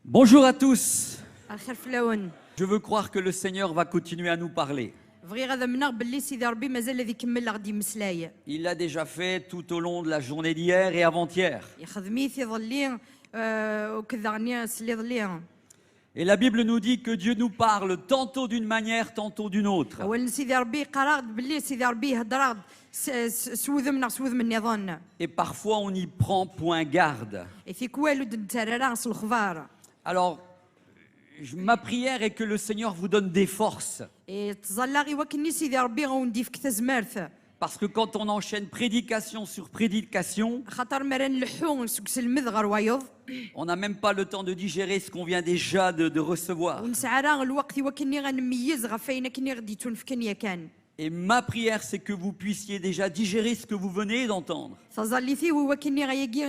Bonjour à tous. الخير في اللون. Je veux croire que le Seigneur va continuer à nous parler. بغي غادا منغ باللي سيدي ربي مازال الذي يكمل غادي يمسلاي. Il l'a déjà fait tout au long de la journée d'hier et avant-hier. يخدميت يظلي وكذا غني سلي ظلي. Et la Bible nous dit que Dieu nous parle tantôt d'une manière, tantôt d'une autre. اول سيدي ربي قرا باللي سيدي ربي يهضر سوذ من سوذ من يظن. Et parfois on y prend point garde. فيك والو دنترا راس الخبار. Alors, ma prière est que le Seigneur vous donne des forces. تظل غي وكني سيدي ربي غوندي فيك تزمرت. Parce que quand on enchaîne prédication sur prédication, خاطر مرن لحون سكس المذ غير وايض. on n'a même pas le temps de digérer ce qu'on vient déjà de recevoir. ونسعى راه الوقت وكني غنميز غفاينا كني غادي تنفكن يا كان. Et ma prière, c'est que vous puissiez déjà digérer ce que vous venez d'entendre. تظل فيه وكني غيجي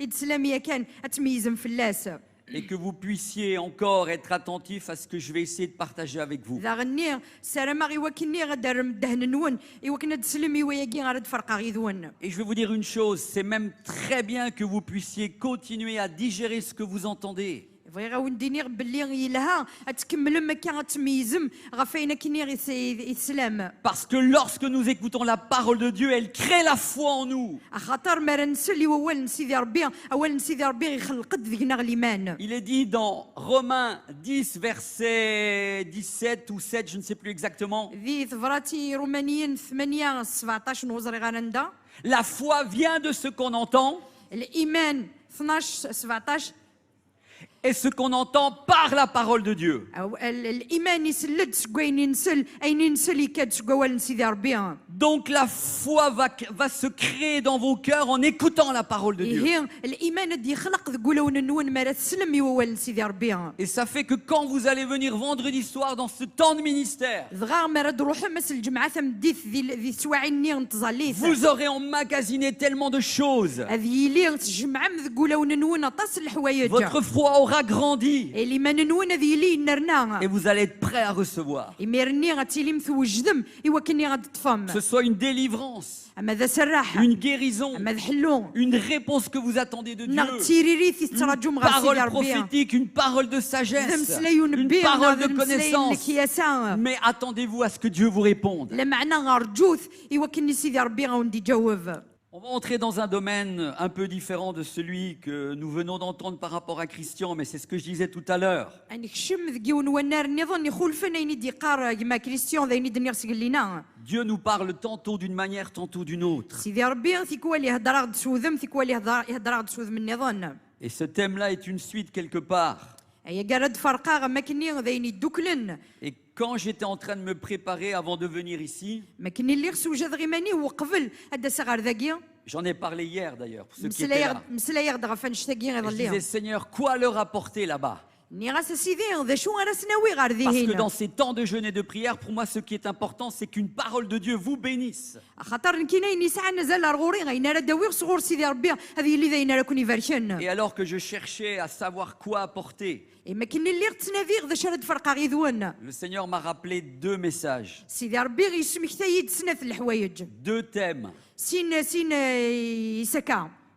يتسلم يا كان اتميزم في اللاس. Et que vous puissiez encore être attentif à ce que je vais essayer de partager avec vous. إذا غني سلام غي وكني غدار مدهن نون وكنا تسلمي ويجي غاد فرقا غي ذون. Et je vais vous dire une chose, c'est même très bien que vous puissiez continuer à digérer ce que vous entendez. بغي غونديني باللي يلها تكمل ما كان تميزم غفاينا كني غي يسلم. Parce que lorsque nous écoutons la parole de Dieu, elle crée la foi en nous. خاطر ما نسلي اول سيدي ربي اول سيدي ربي يخلق ذينا الايمان. Il est dit dans Romains 10 verset 17 ou 7, je ne sais plus exactement. ذي ثفراتي رومانيين 8 17 نوزري غنندا. La foi vient de ce qu'on entend. الايمان 12 17. Et ce qu'on entend par la parole de Dieu. الإيمان يسلد سقوين ينسل أين ينسل يكاد سقوال سيدي ربي. Donc la foi va se créer dans vos cœurs en écoutant la parole de Dieu. هي الإيمان دي خلق ذقولون النون مرات سلم يوال سيدي ربي. Et ça fait que quand vous allez venir vendredi soir dans ce temps de ministère, ذغار مرات روح مس الجمعة ثمديث ذي سواعيني انتظاليث. vous aurez emmagasiné tellement de choses. هذه لي الجمعة ذقولون النون طاس الحوايج. Votre foi aura grandi. الإيمان النون هذه لي نرنا. Et vous allez être prêts à recevoir. يمرني غتيلي مثوجدم يوكني غتطفم. Que ce soit une délivrance, أما ذا سراح. une guérison, أما ذا حلون. une réponse que vous attendez de Dieu, une parole prophétique, une parole de sagesse, une parole de connaissance. Mais attendez-vous à ce que Dieu vous réponde. On va entrer dans un domaine un peu différent de celui que nous venons d'entendre par rapport à Christian, mais c'est ce que je disais tout à l'heure. Dieu nous parle tantôt d'une manière, tantôt d'une autre. Et ce thème-là est une suite quelque part. Et quand j'étais en train de me préparer avant de venir ici, j'en ai parlé hier d'ailleurs, pour ceux qui étaient là. Je disais, Seigneur, quoi leur apporter là-bas? Parce que dans ces temps de jeûne et de prière, pour moi, ce qui est important, c'est qu'une parole de Dieu vous bénisse. Et alors que je cherchais à savoir quoi apporter, le Seigneur m'a rappelé deux messages, deux thèmes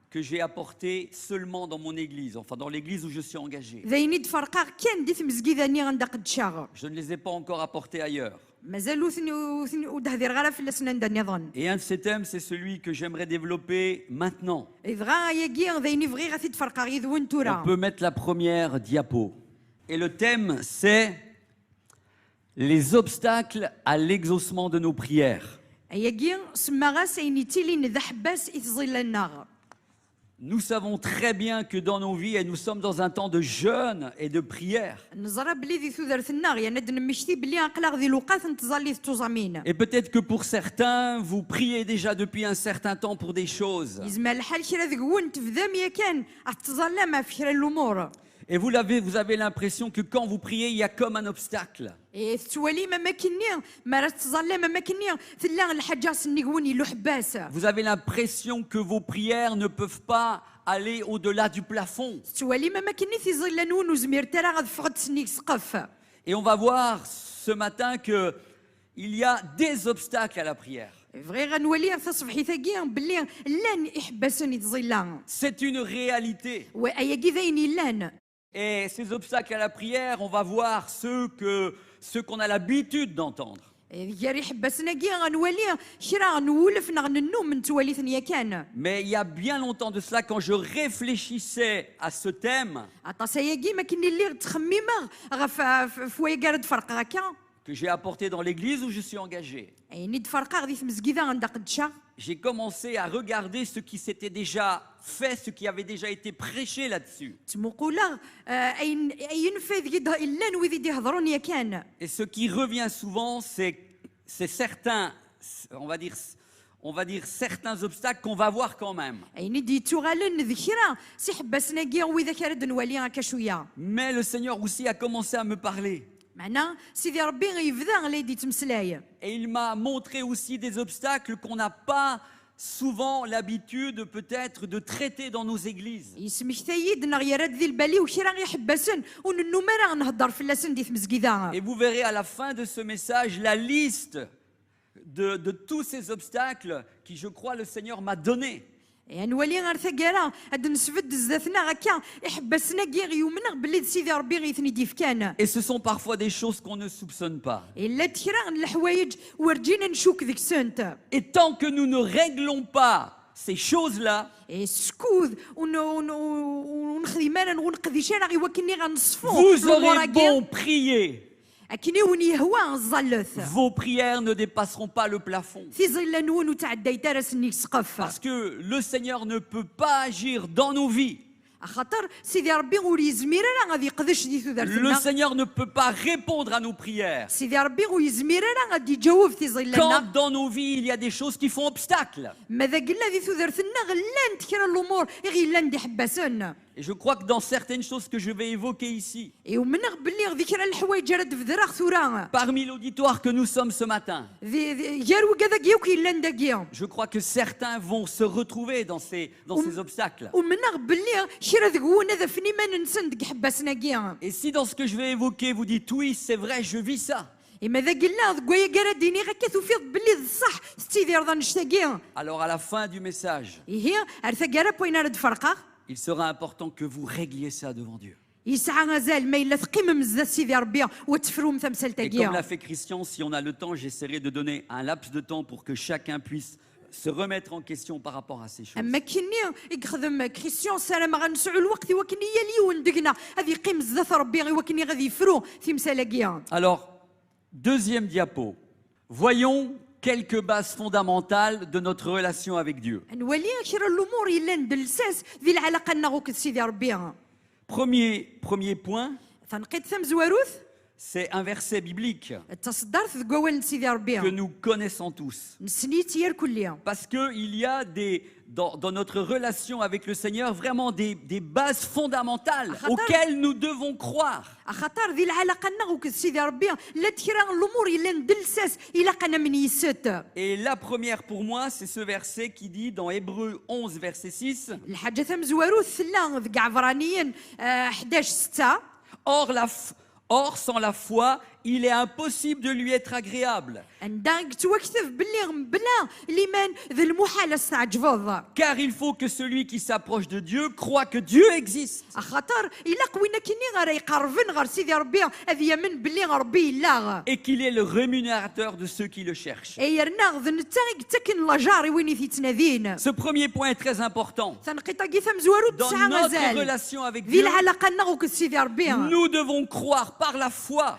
que j'ai apporté seulement dans mon église, enfin dans l'église où je suis engagé. Je ne les ai pas encore apportés ailleurs. Et un de ces thèmes, c'est celui que j'aimerais développer maintenant. On peut mettre la première diapo. Et le thème, c'est les obstacles à l'exaucement de nos prières. Nous savons très bien que dans nos vies, et nous sommes dans un temps de jeûne et de prière. Et peut-être que pour certains, vous priez déjà depuis un certain temps pour des choses. Et vous avez l'impression que quand vous priez, il y a comme un obstacle. Vous avez l'impression que vos prières ne peuvent pas aller au-delà du plafond. Et on va voir ce matin qu'il y a des obstacles à la prière. C'est une réalité. Et ces obstacles à la prière, on va voir ceux qu'on a l'habitude d'entendre. Mais il y a bien longtemps de cela, quand je réfléchissais à ce thème, que j'ai apporté dans l'église où je suis engagé, j'ai commencé à regarder ce qui s'était déjà fait, ce qui avait déjà été prêché là-dessus. Et ce qui revient souvent, c'est certains, on va dire certains obstacles qu'on va voir quand même. Mais le Seigneur aussi a commencé à me parler. Et il m'a montré aussi des obstacles qu'on n'a pas souvent l'habitude peut-être de traiter dans nos églises. Et vous verrez à la fin de ce message la liste de tous ces obstacles qui, je crois, le Seigneur m'a donné. Et ce sont parfois des choses qu'on ne soupçonne pas. Et tant que nous ne réglons pas ces choses-là, vous aurez beau prier, vos prières ne dépasseront pas le plafond. Parce que le Seigneur ne peut pas agir dans nos vies. Le Seigneur ne peut pas répondre à nos prières quand dans nos vies il y a des choses qui font obstacle. Et je crois que dans certaines choses que je vais évoquer ici, parmi l'auditoire que nous sommes ce matin, je crois que certains vont se retrouver dans ces obstacles. Et si dans ce que je vais évoquer vous dites oui, c'est vrai, je vis ça, alors à la fin du message, il sera important que vous régliez ça devant Dieu. Et comme l'a fait Christian, si on a le temps, j'essaierai de donner un laps de temps pour que chacun puisse se remettre en question par rapport à ces choses. Alors, deuxième diapo. Voyons quelques bases fondamentales de notre relation avec Dieu. Premier point, c'est un verset biblique que nous connaissons tous. Parce qu'il y a dans notre relation avec le Seigneur vraiment des bases fondamentales auxquelles nous devons croire. Et la première pour moi, c'est ce verset qui dit dans Hébreux 11, verset 6, Or, sans la foi, il est impossible de lui être agréable. Car il faut que celui qui s'approche de Dieu croit que Dieu existe. Et qu'il est le rémunérateur de ceux qui le cherchent. Ce premier point est très important. Dans notre relation avec Dieu, nous devons croire par la foi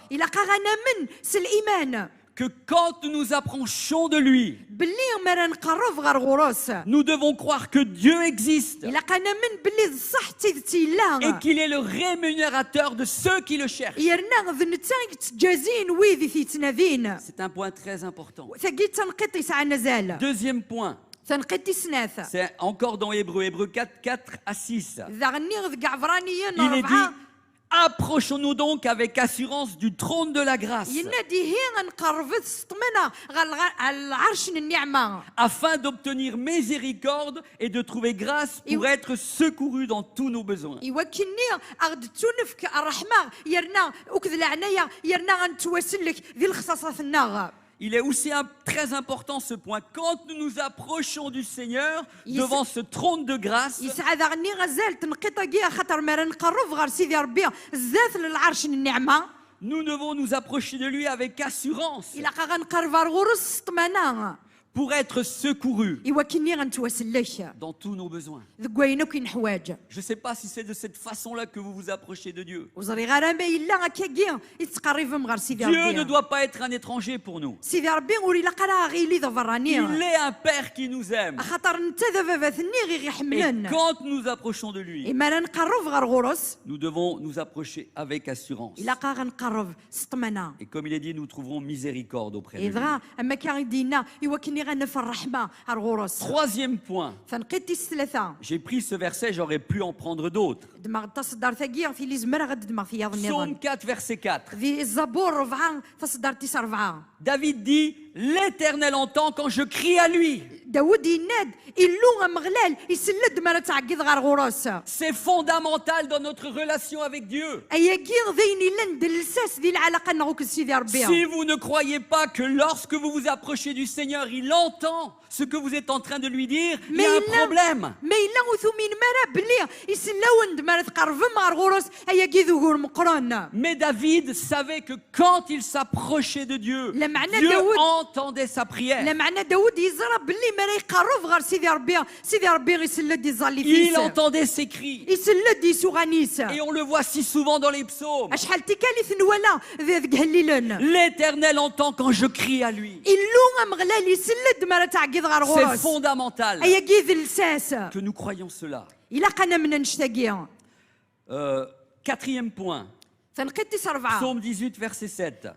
que quand nous nous approchons de lui, nous devons croire que Dieu existe et qu'il est le rémunérateur de ceux qui le cherchent. C'est un point très important. Deuxième point, c'est encore dans Hébreux 4, 4 à 6. Il est dit: approchons-nous donc avec assurance du trône de la grâce, afin d'obtenir miséricorde et de trouver grâce pour être secourus dans tous nos besoins. il est aussi très important ce point. Quand nous nous approchons du Seigneur devant ce trône de grâce, nous devons nous approcher de lui avec assurance pour être secourus dans tous nos besoins. Je ne sais pas si c'est de cette façon-là que vous vous approchez de Dieu. Dieu ne doit pas être un étranger pour nous. Il est un Père qui nous aime. Et quand nous nous approchons de lui, nous devons nous approcher avec assurance. Et comme il est dit, nous trouverons miséricorde auprès de lui. Troisième point. J'ai pris ce verset, j'aurais pu en prendre d'autres. Psaume 4, verset 4. David dit, l'Éternel entend quand je crie à lui. C'est fondamental dans notre relation avec Dieu. Si vous ne croyez pas que lorsque vous vous approchez du Seigneur, il entend ce que vous êtes en train de lui dire, il y a un problème. Mais David savait que quand il s'approchait de Dieu, Dieu entendait sa prière. Il entendait ses cris. Et on le voit si souvent dans les psaumes. L'Éternel entend quand je crie à lui. C'est fondamental que nous croyions cela. Quatrième point. Psaume 18, verset 7.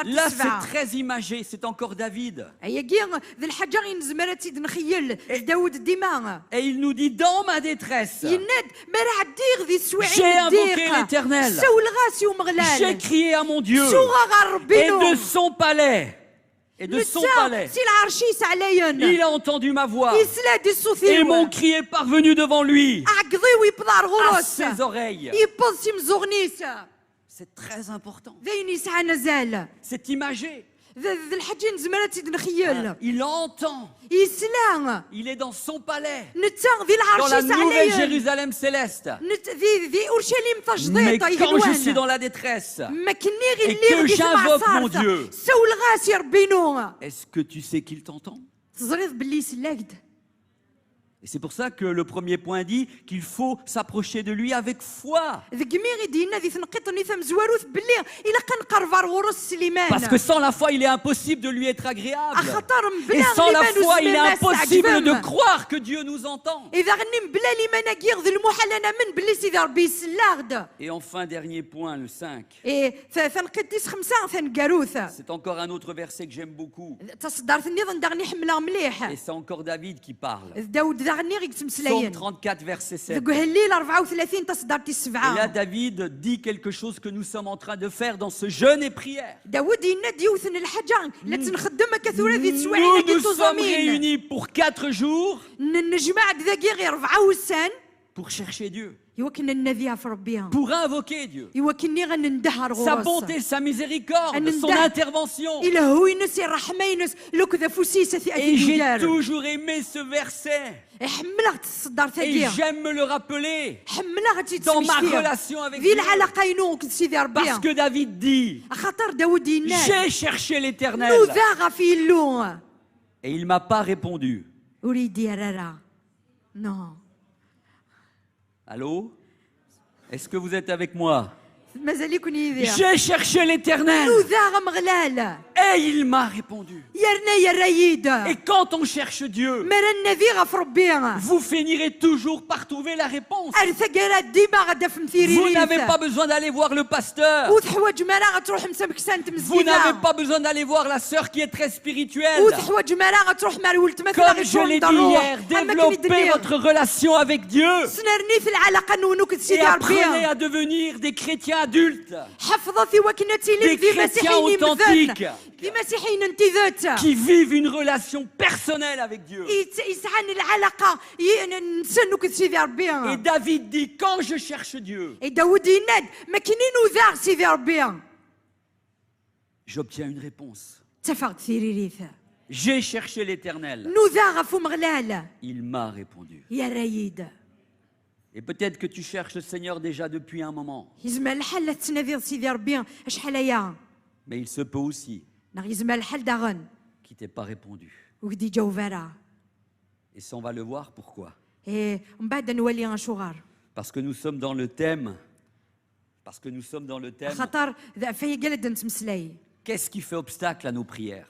Là, c'est très imagé, c'est encore David. Et il nous dit, dans ma détresse, j'ai invoqué l'Éternel. J'ai crié à mon Dieu. Et de son palais. Il a entendu ma voix. Et mon cri est parvenu devant lui, à ses oreilles. C'est très important. C'est imagé. Il entend. Il est dans son palais, dans la nouvelle Jérusalem céleste. Mais quand je suis dans la détresse et que j'invoque mon Dieu, est-ce que tu sais qu'il t'entend? Et c'est pour ça que le premier point dit qu'il faut s'approcher de lui avec foi. Parce que sans la foi, il est impossible de lui être agréable. Et sans la foi, il est impossible de croire que Dieu nous entend. Et enfin, dernier point, le 5. C'est encore un autre verset que j'aime beaucoup. Et c'est encore David qui parle. Psaume 34, verset 7. Et là, David dit quelque chose que nous sommes en train de faire dans ce jeûne et prière. Nous nous sommes réunis pour 4 jours pour chercher Dieu, pour invoquer Dieu, sa bonté, sa miséricorde, son intervention. Et j'ai toujours aimé ce verset. Et j'aime me le rappeler dans ma relation avec Dieu. Parce que David dit, j'ai cherché l'Éternel et il ne m'a pas répondu. Non. Allô? Est-ce que vous êtes avec moi? J'ai cherché l'Éternel et il m'a répondu. Et quand on cherche Dieu, vous finirez toujours par trouver la réponse. Vous n'avez pas besoin d'aller voir le pasteur. Vous n'avez pas besoin d'aller voir la sœur qui est très spirituelle. Comme je l'ai dit hier, développez votre relation avec Dieu et apprenez à devenir des chrétiens adultes, des chrétiens authentiques, qui vivent une relation personnelle avec Dieu. Et David dit, quand je j'obtiens une réponse. J'ai cherché l'Éternel. Il m'a répondu. Et peut-être que tu cherches le Seigneur déjà depuis un moment. Mais il se peut aussi qu'il ne t'ait pas répondu. Et ça, on va le voir pourquoi. Parce que nous sommes dans le thème. Qu'est-ce qui fait obstacle à nos prières?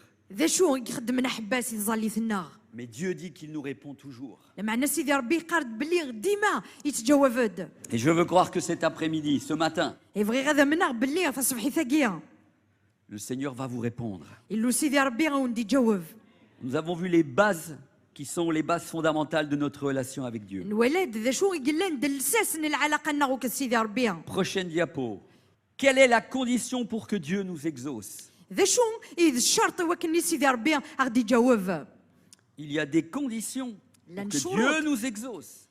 Mais Dieu dit qu'il nous répond toujours. Et je veux croire que cet après-midi, ce matin, le Seigneur va vous répondre. Nous avons vu les bases qui sont les bases fondamentales de notre relation avec Dieu. Prochaine diapo. Quelle est la condition pour que Dieu nous exauce? Il y a des conditions pour que Dieu nous exauce.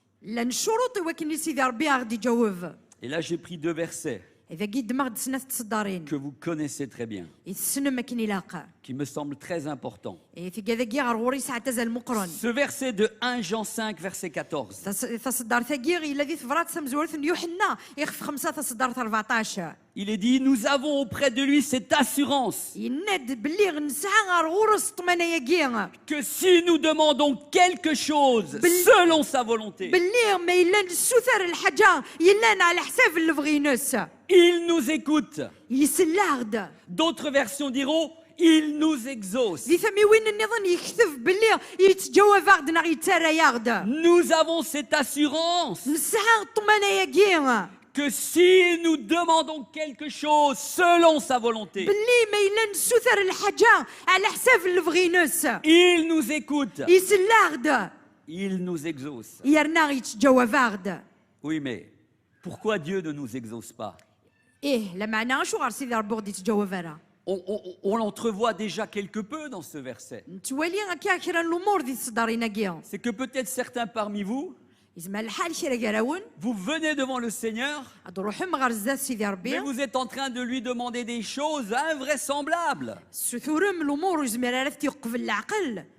Et là, j'ai pris 2 versets que vous connaissez très bien, qui me semblent très importants. Ce verset de 1 Jean 5, verset 14. Il est dit, nous avons auprès de lui cette assurance que si nous demandons quelque chose selon sa volonté, il nous écoute. D'autres versions diront, il nous exauce. Nous avons cette assurance que si nous demandons quelque chose selon sa volonté, il nous écoute. Il nous exauce. Oui, mais pourquoi Dieu ne nous exauce pas? On l'entrevoit déjà quelque peu dans ce verset. C'est que peut-être certains parmi vous, vous venez devant le Seigneur, mais vous êtes en train de lui demander des choses invraisemblables.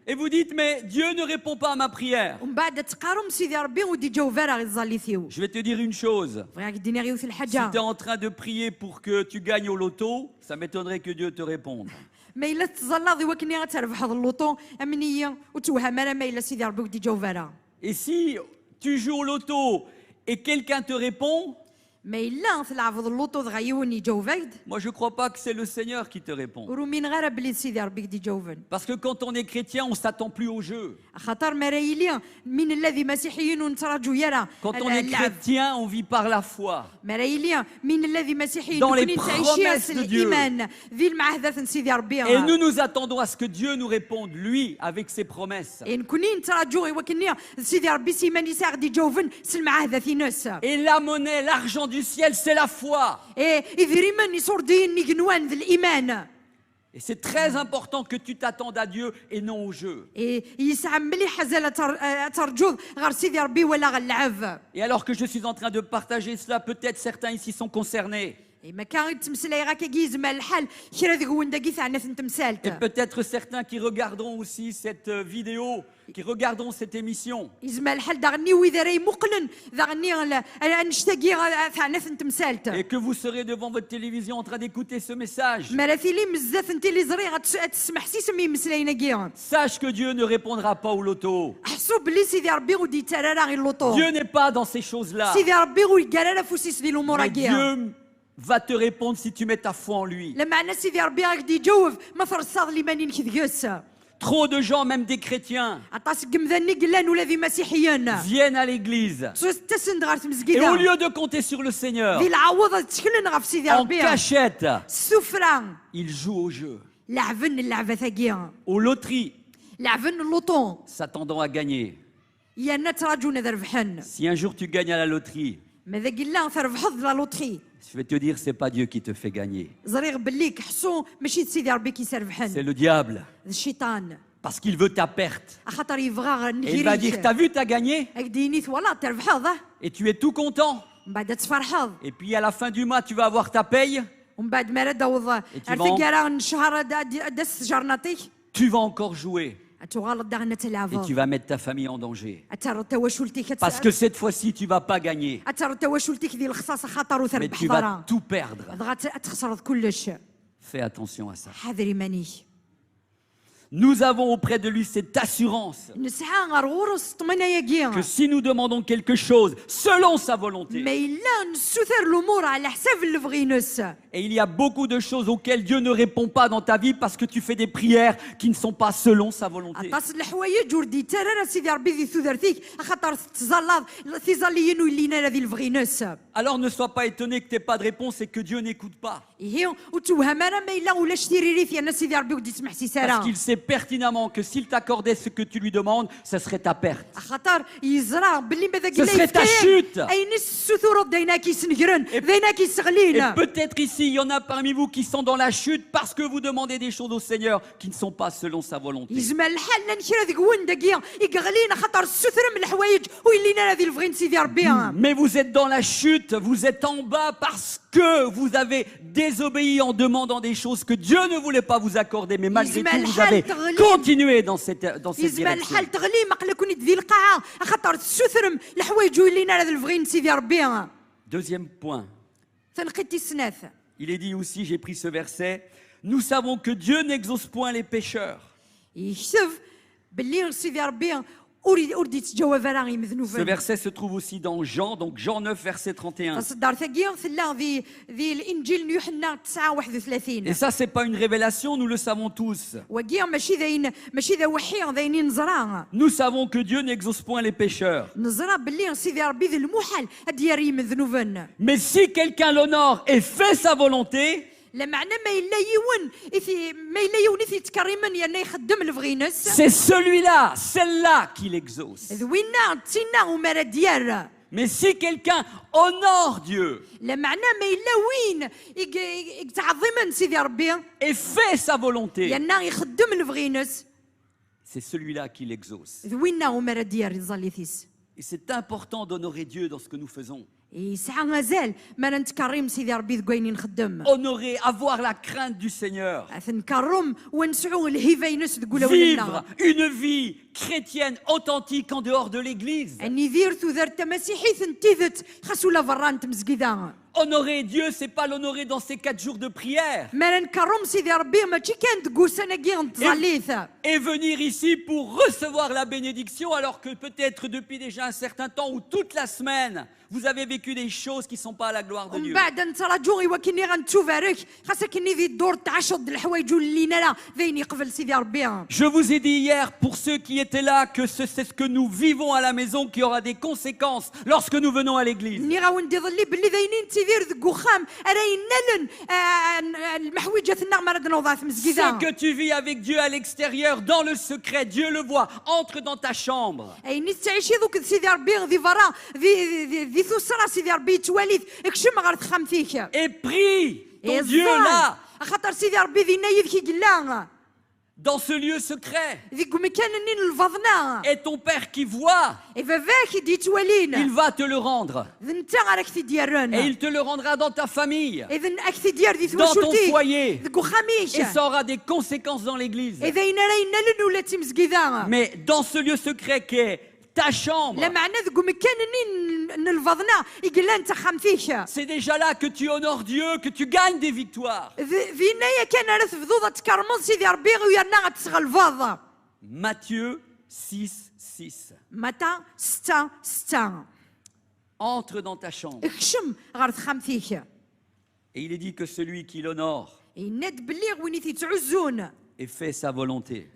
Et vous dites, mais Dieu ne répond pas à ma prière. Je vais te dire une chose. Si tu es en train de prier pour que tu gagnes au loto, ça m'étonnerait que Dieu te réponde. Et si tu joues au loto et quelqu'un te répond, moi je ne crois pas que c'est le Seigneur qui te répond. Parce que quand on est chrétien, on ne s'attend plus au jeu. Quand on est chrétien, on vit par la foi dans les promesses de Dieu. Et nous nous attendons à ce que Dieu nous réponde, lui, avec ses promesses. Et la monnaie, l'argent du ciel, c'est la foi. Et c'est très important que tu t'attendes à Dieu et non au jeu. Et alors que je suis en train de partager cela, peut-être certains ici sont concernés. Et peut-être certains qui regarderont aussi cette vidéo, qui regarderont cette émission. Et que vous serez devant votre télévision en train d'écouter ce message. Sache que Dieu ne répondra pas au loto. Dieu n'est pas dans ces choses-là. Mais Dieu va te répondre si tu mets ta foi en lui. Trop de gens, même des chrétiens, viennent à l'église. Et au lieu de compter sur le Seigneur, en cachette, ils jouent au jeu, aux loteries, s'attendant à gagner. Si un jour tu gagnes à la loterie, je vais te dire, c'est pas Dieu qui te fait gagner. C'est le diable. Parce qu'il veut ta perte. Et il va dire, t'as vu, t'as gagné. Et tu es tout content. Et puis à la fin du mois, tu vas avoir ta paye. tu vas encore jouer. Et tu vas mettre ta famille en danger. Parce que cette fois-ci, tu ne vas pas gagner. Mais tu vas tout perdre. Fais attention à ça. Nous avons auprès de lui cette assurance que si nous demandons quelque chose selon sa volonté, et il y a beaucoup de choses auxquelles Dieu ne répond pas dans ta vie parce que tu fais des prières qui ne sont pas selon sa volonté. Alors ne sois pas étonné que tu n'aies pas de réponse et que Dieu n'écoute pas. Parce qu'il sait pertinemment que s'il t'accordait ce que tu lui demandes, ce serait ta perte. Ce serait ta chute. Et peut-être ici, il y en a parmi vous qui sont dans la chute parce que vous demandez des choses au Seigneur qui ne sont pas selon sa volonté. Mais vous êtes dans la chute, vous êtes en bas parce que vous avez désobéi en demandant des choses que Dieu ne voulait pas vous accorder, mais malgré tout, vous avez continué dans cette direction. Deuxième point. Il est dit aussi, j'ai pris ce verset, nous savons que Dieu n'exauce point les pécheurs. Ce verset se trouve aussi dans Jean, donc Jean 9, verset 31. Et ça, c'est pas une révélation, nous le savons tous. Nous savons que Dieu n'exauce point les pécheurs. Mais si quelqu'un l'honore et fait sa volonté, c'est celui-là, celle-là qui l'exauce. Mais si quelqu'un honore Dieu et fait sa volonté, c'est celui-là qui l'exauce. Et c'est important d'honorer Dieu dans ce que nous faisons. Honorer, avoir la crainte du Seigneur. Vivre une vie chrétienne authentique en dehors de l'église. Honorer Dieu, c'est pas l'honorer dans ces 4 jours de prière. Et venir ici pour recevoir la bénédiction alors que peut-être depuis déjà un certain temps ou toute la semaine, vous avez vécu des choses qui ne sont pas à la gloire de Dieu. Je vous ai dit hier, pour ceux qui étaient là, que c'est ce que nous vivons à la maison qui aura des conséquences lorsque nous venons à l'église. Ce que tu vis avec Dieu à l'extérieur, dans le secret, Dieu le voit. Entre dans ta chambre. Et prie ton Dieu là. Dans ce lieu secret. Et ton Père qui voit, il va te le rendre. Et il te le rendra dans ta famille, dans ton foyer. Et ça aura des conséquences dans l'église. Mais dans ce lieu secret qui est ta chambre, c'est déjà là que tu honores Dieu, que tu gagnes des victoires. Matthieu 6, 6. Entre dans ta chambre. Et il est dit que celui qui l'honore et fait sa volonté,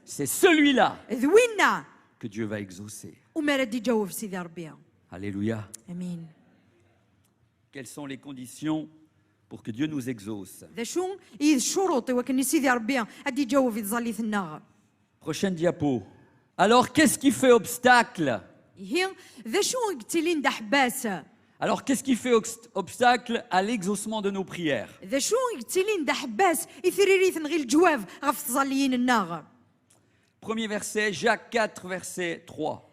c'est celui-là que Dieu va exaucer. Alléluia. Quelles sont les conditions pour que Dieu nous exauce? Prochaine diapo. Alors, qu'est-ce qui fait obstacle? Alors, qu'est-ce qui fait obstacle à l'exaucement de nos prières? Premier verset, Jacques 4, verset 3.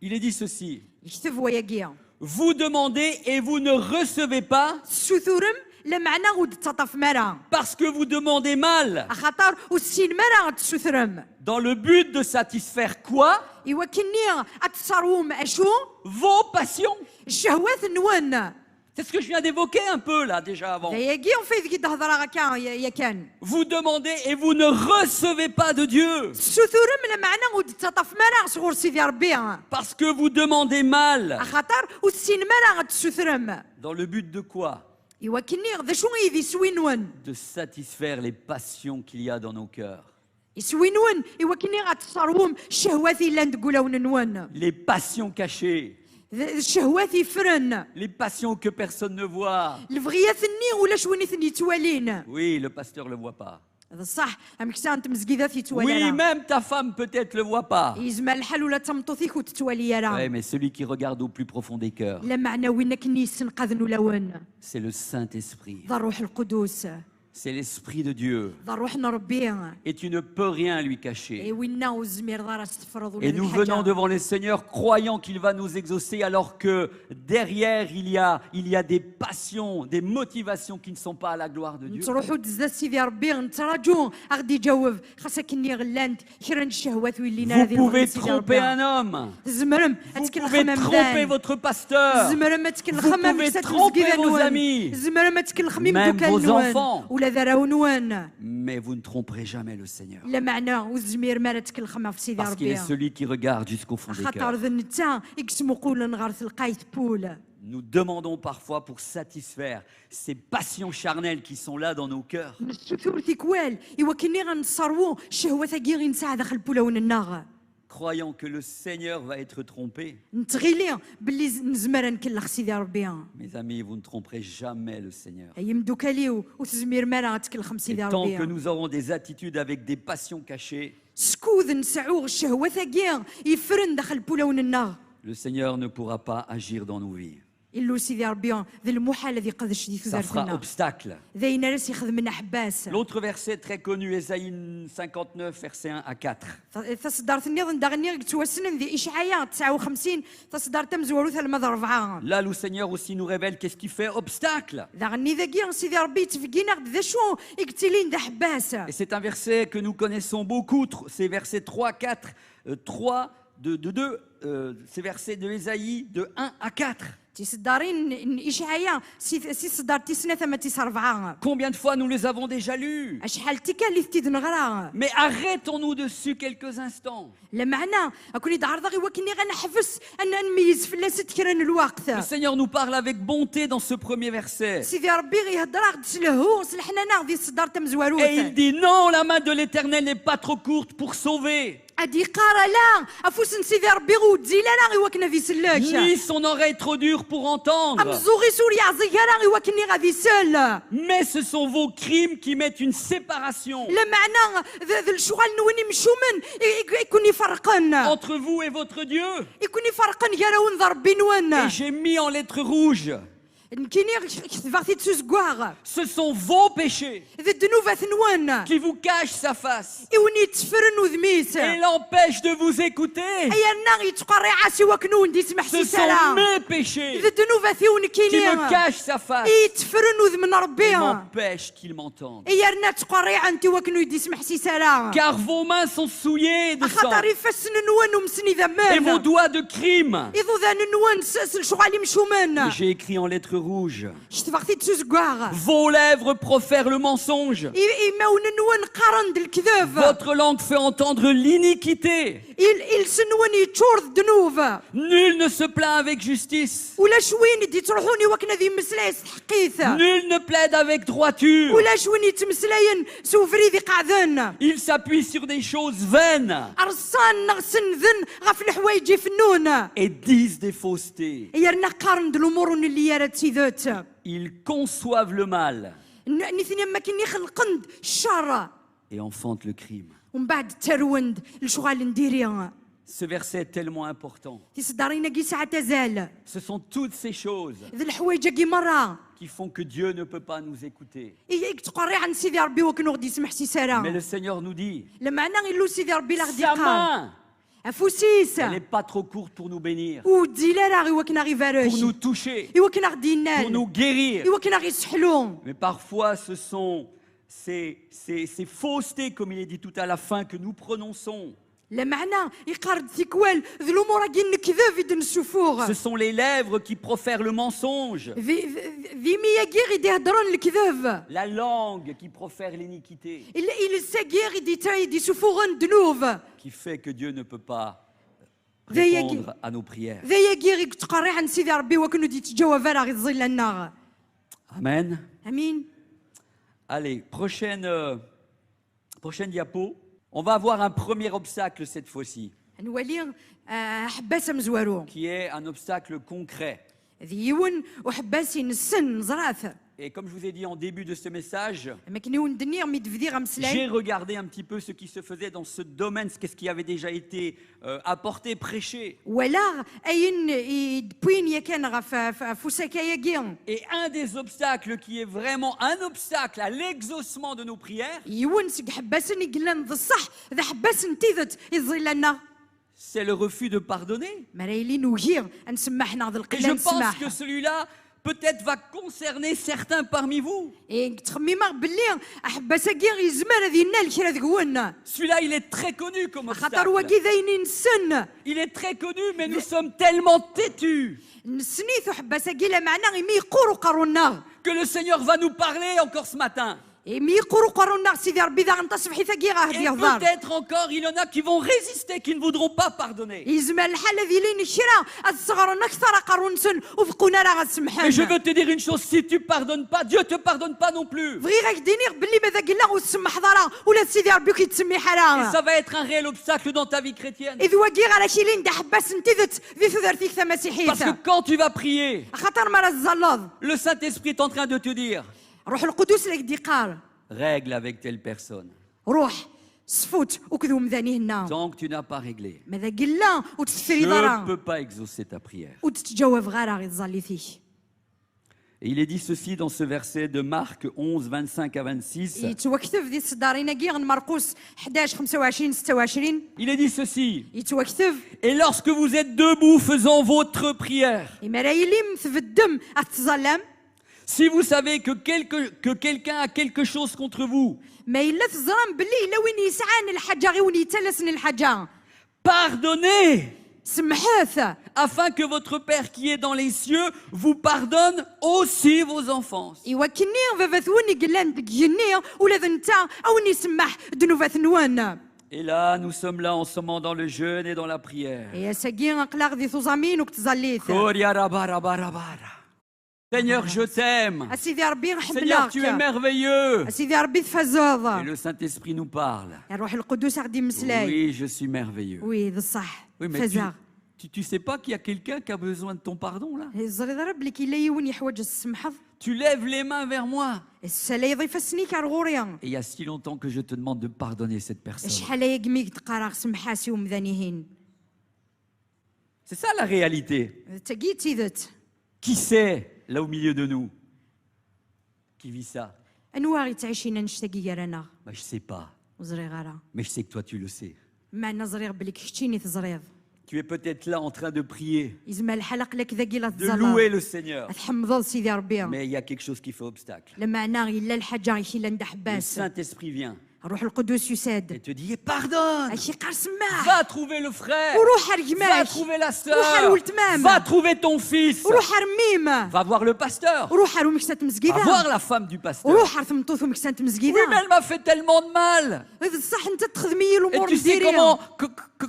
Il est dit ceci. Vous demandez et vous ne recevez pas. Parce que vous demandez mal. Dans le but de satisfaire quoi? Vos passions. C'est ce que je viens d'évoquer un peu là déjà avant. Vous demandez et vous ne recevez pas de Dieu. Parce que vous demandez mal. Dans le but de quoi? De satisfaire les passions qu'il y a dans nos cœurs. Les passions cachées. Les passions que personne ne voit. Oui, le pasteur ne le voit pas. Oui, même ta femme peut-être le voit pas. Oui, mais celui qui regarde au plus profond des cœurs, c'est le Saint-Esprit. C'est l'Esprit de Dieu. Et tu ne peux rien lui cacher. Et nous venons devant le Seigneur croyant qu'il va nous exaucer alors que derrière il y a des passions, des motivations qui ne sont pas à la gloire de Dieu. Vous pouvez tromper un homme. Vous pouvez tromper votre pasteur. Vous pouvez tromper vos amis. Même vos enfants. Mais vous ne tromperez jamais le Seigneur. Parce qu'il est celui qui regarde jusqu'au fond des cœurs. Nous demandons parfois pour satisfaire ces passions charnelles qui sont là dans nos cœurs. Croyant que le Seigneur va être trompé. Mes amis, vous ne tromperez jamais le Seigneur. Et tant que nous aurons des attitudes avec des passions cachées, le Seigneur ne pourra pas agir dans nos vies. Ça fera obstacle. L'autre verset très connu, Ésaïe 59, versets 1 à 4. Là, le Seigneur aussi nous révèle qu'est-ce qui fait obstacle. Et c'est un verset que nous connaissons beaucoup, c'est versets 3, 4, 3, de 2, c'est versets de Ésaïe de 1 à 4. Combien de fois nous les avons déjà lus? Mais arrêtons-nous dessus quelques instants. Le Seigneur nous parle avec bonté dans ce premier verset. Et il dit non, la main de l'Éternel n'est pas trop courte pour sauver. Ni son oreille trop dure pour entendre. Mais ce sont vos crimes qui mettent une séparation entre vous et votre Dieu. Et j'ai mis en lettres rouges. Ce sont vos péchés qui vous cachent sa face et l'empêchent de vous écouter. Ce sont mes péchés qui me cachent sa face et m'empêchent qu'il m'entende. Car vos mains sont souillées de sang et vos doigts de crime. J'ai écrit en lettres rouges. Vos lèvres profèrent le mensonge. Votre langue fait entendre l'iniquité. Nul ne se plaint avec justice. Nul ne plaide avec droiture. Il s'appuie sur des choses vaines et disent des faussetés. Ils conçoivent le mal et enfantent le crime. Ce verset est tellement important. Ce sont toutes ces choses qui font que Dieu ne peut pas nous écouter. Mais le Seigneur nous dit, sa main Elle n'est pas trop courte pour nous bénir, pour nous toucher, pour nous guérir. Mais parfois, ce sont ces faussetés, comme il est dit tout à la fin, que nous prononçons. Ce sont les lèvres qui profèrent le mensonge, la langue qui profère l'iniquité, qui fait que Dieu ne peut pas répondre à nos prières. Amen. Allez, prochaine diapo. On va avoir un premier obstacle cette fois-ci, qui est un obstacle concret. Et comme je vous ai dit en début de ce message, j'ai regardé un petit peu ce qui se faisait dans ce domaine, qu'est-ce qui avait déjà été apporté, prêché. Et un des obstacles qui est vraiment un obstacle à l'exaucement de nos prières, c'est le refus de pardonner. Et je pense que celui-là peut-être va concerner certains parmi vous. Celui-là, il est très connu comme obstacle. Il est très connu, mais nous sommes tellement têtus que le Seigneur va nous parler encore ce matin. Et peut-être encore, il y en a qui vont résister, qui ne voudront pas pardonner. Et je veux te dire une chose, si tu ne pardonnes pas, Dieu ne te pardonne pas non plus. Et ça va être un réel obstacle dans ta vie chrétienne. Parce que quand tu vas prier, le Saint-Esprit est en train de te dire: règle avec telle personne. Tant que tu n'as pas réglé, je ne peux pas exaucer ta prière. Et il est dit ceci dans ce verset de Marc 11, 25 à 26. Il est dit ceci: et lorsque vous êtes debout faisant votre prière, si vous savez que quelqu'un a quelque chose contre vous, pardonnez, afin que votre Père qui est dans les cieux vous pardonne aussi vos offenses. Et là, nous sommes là en ce moment dans le jeûne et dans la prière. Seigneur, je t'aime. Seigneur, tu es merveilleux. Et le Saint-Esprit nous parle. Oui, je suis merveilleux. Oui, mais tu ne sais pas qu'il y a quelqu'un qui a besoin de ton pardon là? Tu lèves les mains vers moi. Et il y a si longtemps que je te demande de pardonner cette personne. C'est ça la réalité. Qui c'est là au milieu de nous qui vit ça? Je ne sais pas. Mais je sais que toi tu le sais. Tu es peut-être là en train de prier, de louer le Seigneur. Mais il y a quelque chose qui fait obstacle. Le Saint-Esprit vient et te dit: pardonne, va trouver le frère, va trouver la sœur, va trouver ton fils, va voir le pasteur, va voir la femme du pasteur. Oui, mais elle m'a fait tellement de mal. Et tu sais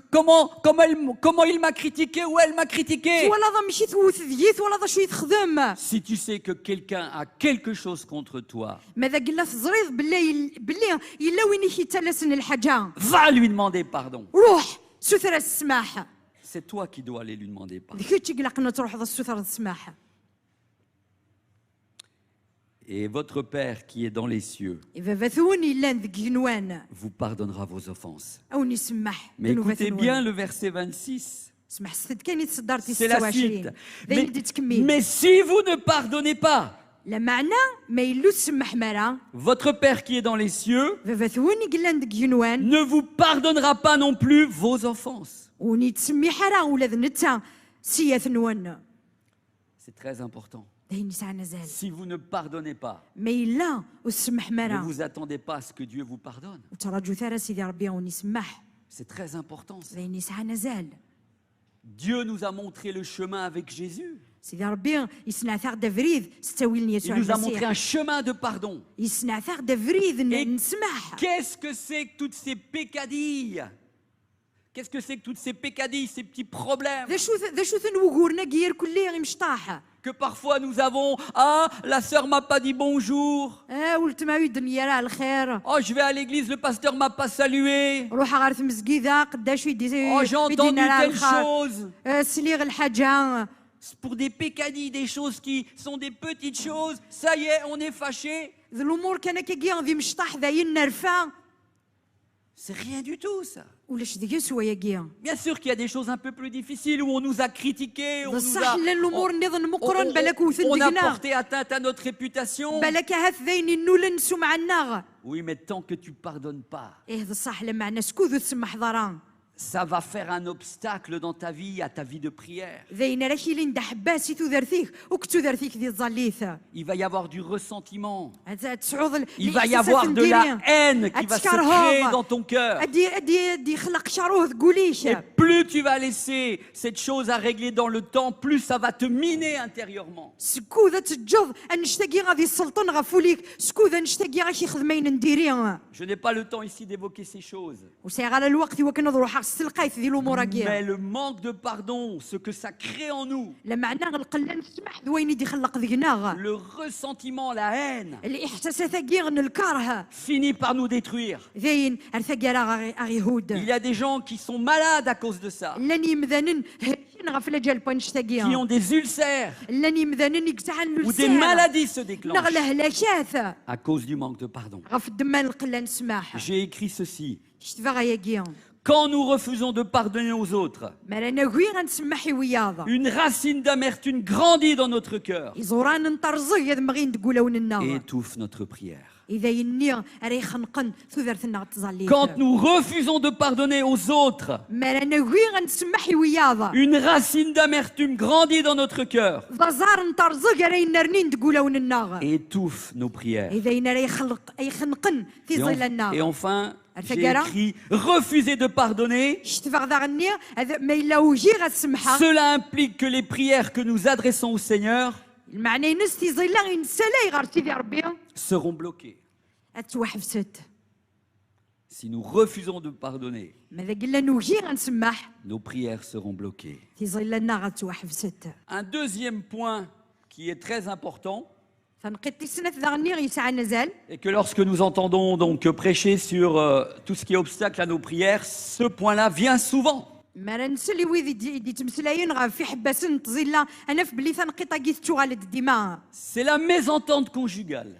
comment il m'a critiqué ou elle m'a critiqué. Si tu sais que quelqu'un a quelque chose contre toi, va lui demander pardon. C'est toi qui dois aller lui demander pardon. Et votre Père qui est dans les cieux vous pardonnera vos offenses. Mais écoutez bien le verset 26. C'est la suite. Mais si vous ne pardonnez pas, Votre Père qui est dans les cieux ne vous pardonnera pas non plus vos offenses. C'est très important. Si vous ne pardonnez pas, ne vous attendez pas à ce que Dieu vous pardonne. C'est très important. Ça. Dieu nous a montré le chemin avec Jésus. Il nous a montré un chemin de pardon. Et qu'est-ce que c'est que toutes ces pécadilles? Qu'est-ce que c'est que toutes ces pécadilles, ces petits problèmes? Que parfois nous avons, ah, la sœur m'a pas dit bonjour. Oh, je vais à l'église, le pasteur m'a pas salué. Oh, j'ai entendu telle chose. Pour des pécadilles, des choses qui sont des petites choses, ça y est, on est fâché. C'est rien du tout, ça. Bien sûr qu'il y a des choses un peu plus difficiles où on nous a critiqués, on a porté atteinte à notre réputation. Oui, mais tant que tu ne pardonnes pas, ça va faire un obstacle dans ta vie, à ta vie de prière. Il va y avoir du ressentiment. Il va y avoir de la haine qui va se créer dans ton cœur. Et plus tu vas laisser cette chose à régler dans le temps, plus ça va te miner intérieurement. Je n'ai pas le temps ici d'évoquer ces choses. Mais le manque de pardon, ce que ça crée en nous, le ressentiment, la haine, finit par nous détruire. Il y a des gens qui sont malades à cause de ça, qui ont des ulcères, ou des maladies se déclenchent à cause du manque de pardon. J'ai écrit ceci. Quand nous refusons de pardonner aux autres, une racine d'amertume grandit dans notre cœur et étouffe notre prière. Quand nous refusons de pardonner aux autres, une racine d'amertume grandit dans notre cœur et étouffe nos prières. Et enfin, j'ai écrit « Refuser de pardonner ». Cela implique que les prières que nous adressons au Seigneur seront bloquées. Si nous refusons de pardonner, nos prières seront bloquées. Un deuxième point qui est très important, et que lorsque nous entendons donc prêcher sur tout ce qui est obstacle à nos prières, ce point-là vient souvent. C'est la mésentente conjugale.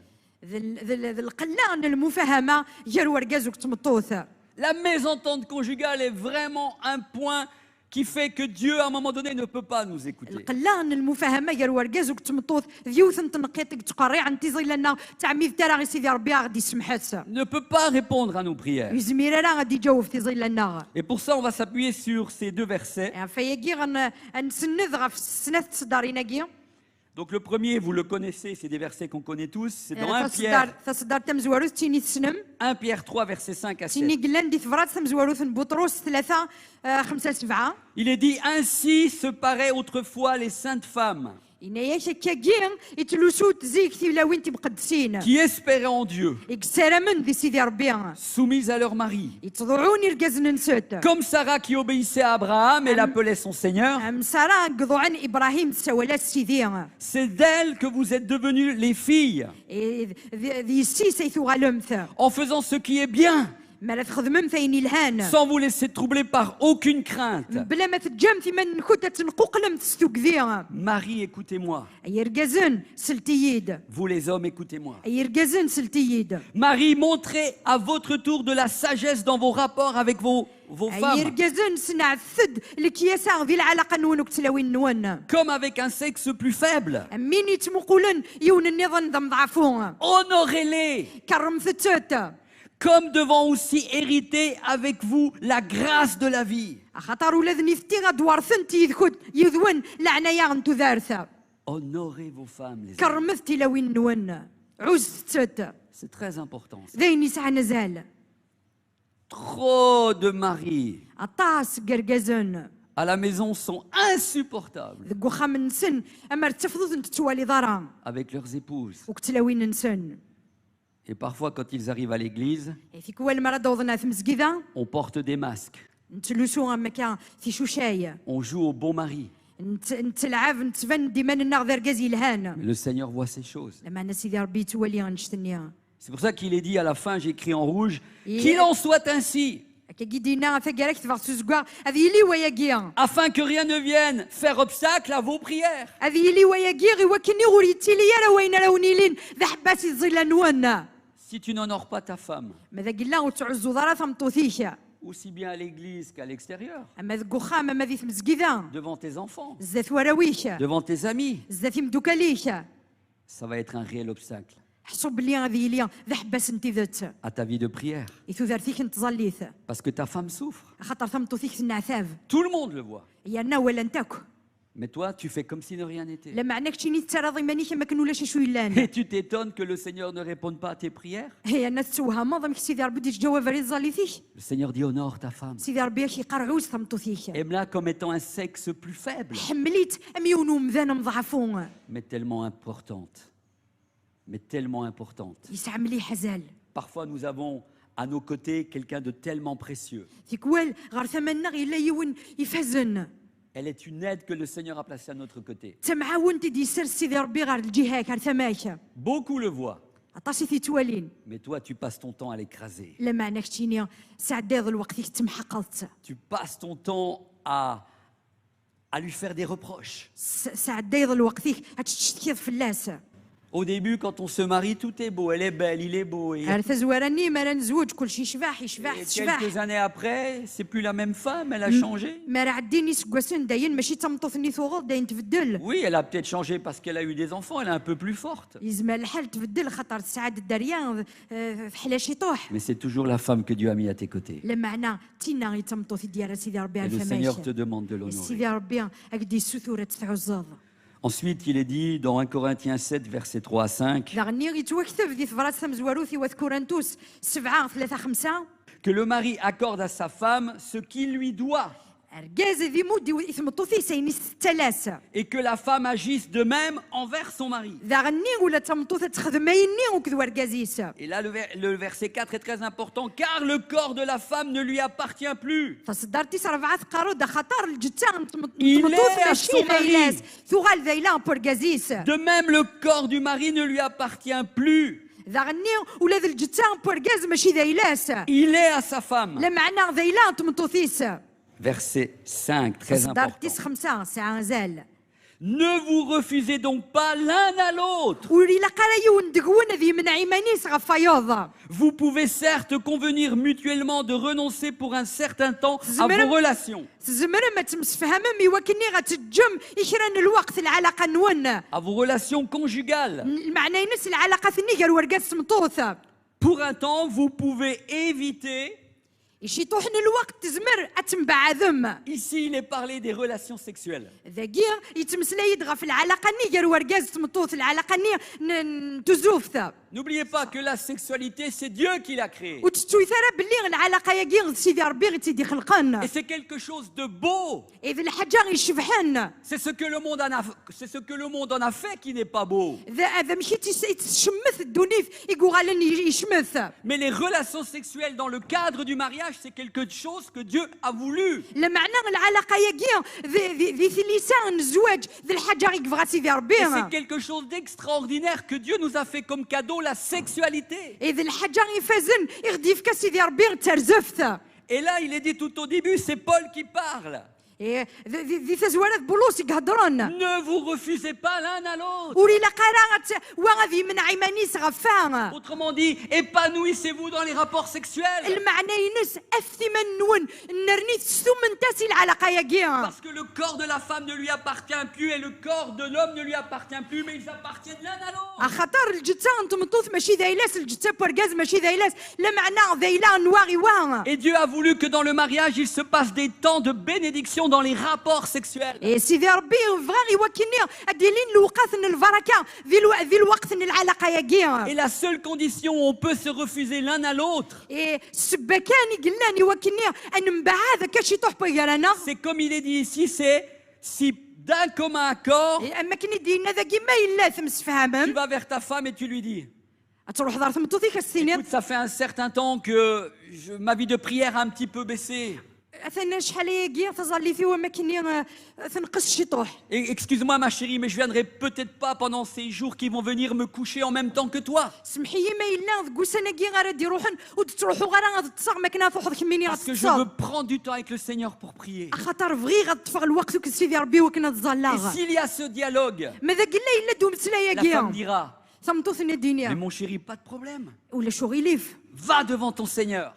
La mésentente conjugale est vraiment un point qui fait que Dieu, à un moment donné, ne peut pas nous écouter. Ne peut pas répondre à nos prières. Et pour ça, on va s'appuyer sur ces deux versets. Donc le premier, vous le connaissez, c'est des versets qu'on connaît tous, c'est dans 1 Pierre 3, versets 5 à 7. Il est dit, ainsi se paraient autrefois les saintes femmes qui espéraient en Dieu, soumises à leur mari, comme Sarah qui obéissait à Abraham et l'appelait son Seigneur. C'est d'elle que vous êtes devenues les filles, en faisant ce qui est bien sans vous laisser troubler par aucune crainte. Marie, écoutez-moi. Vous les hommes, écoutez-moi. Marie, montrez à votre tour de la sagesse dans vos rapports avec vos femmes. Comme avec un sexe plus faible. Honorez-les. Comme devant aussi hériter avec vous la grâce de la vie. Honorez vos femmes, les hommes. C'est très important. Trop de maris à la maison sont insupportables avec leurs épouses. Et parfois, quand ils arrivent à l'église, on porte des masques. On joue au bon mari. Le Seigneur voit ces choses. C'est pour ça qu'il est dit à la fin, j'écris en rouge, qu'il en soit ainsi. Afin que rien ne vienne faire obstacle à vos prières. Si tu n'honores pas ta femme, aussi bien à l'église qu'à l'extérieur, devant tes enfants, devant tes amis, ça va être un réel obstacle à ta vie de prière. Parce que ta femme souffre. Tout le monde le voit. Mais toi, tu fais comme si de rien n'était. Et tu t'étonnes que le Seigneur ne réponde pas à tes prières. Le Seigneur dit honore ta femme. Aime-la comme étant un sexe plus faible. Mais tellement importante. Mais tellement importante. Parfois, nous avons à nos côtés quelqu'un de tellement précieux. Elle est une aide que le Seigneur a placée à notre côté. Beaucoup le voient. Mais toi, tu passes ton temps à l'écraser. Tu passes ton temps à lui faire des reproches. Au début, quand on se marie, tout est beau. Elle est belle, il est beau. Et quelques années après, c'est plus la même femme, elle a changé. Oui, elle a peut-être changé parce qu'elle a eu des enfants, elle est un peu plus forte. Mais c'est toujours la femme que Dieu a mis à tes côtés. Et le Seigneur te demande de l'honorer. Ensuite, il est dit dans 1 Corinthiens 7, versets 3 à 5, que le mari accorde à sa femme ce qu'il lui doit. Et que la femme agisse de même envers son mari. Et là, le verset 4 est très important, car le corps de la femme ne lui appartient plus. Il est à son mari. De même, le corps du mari ne lui appartient plus. Il est à sa femme. Verset 5, très important. Ne vous refusez donc pas l'un à l'autre. Vous pouvez certes convenir mutuellement de renoncer pour un certain temps à vos relations. À vos relations conjugales. Pour un temps, vous pouvez éviter. Ici, il est parlé des relations sexuelles. N'oubliez pas que la sexualité, c'est Dieu qui l'a créée. Et c'est quelque chose de beau. C'est ce que le monde en a fait qui n'est pas beau. Mais les relations sexuelles dans le cadre du mariage, mariage, c'est quelque chose que Dieu a voulu. Et c'est quelque chose d'extraordinaire que Dieu nous a fait comme cadeau, la sexualité. Et là, il est dit tout au début, c'est Paul qui parle. Ne vous refusez pas l'un à l'autre. Autrement dit, épanouissez-vous dans les rapports sexuels. Parce que le corps de la femme ne lui appartient plus et le corps de l'homme ne lui appartient plus, mais ils appartiennent l'un à l'autre. Et Dieu a voulu que dans le mariage, il se passe des temps de bénédiction dans les rapports sexuels. Et la seule condition où on peut se refuser l'un à l'autre, c'est comme il est dit ici, c'est si d'un commun accord, tu vas vers ta femme et tu lui dis, écoute, ça fait un certain temps que ma vie de prière a un petit peu baissé. Excuse-moi ma chérie, mais je viendrai peut-être pas pendant ces jours qui vont venir me coucher en même temps que toi. Parce que je veux prendre du temps avec le Seigneur pour prier. Et s'il y a ce dialogue, la femme dira, mais mon chéri, pas de problème. Va devant ton Seigneur.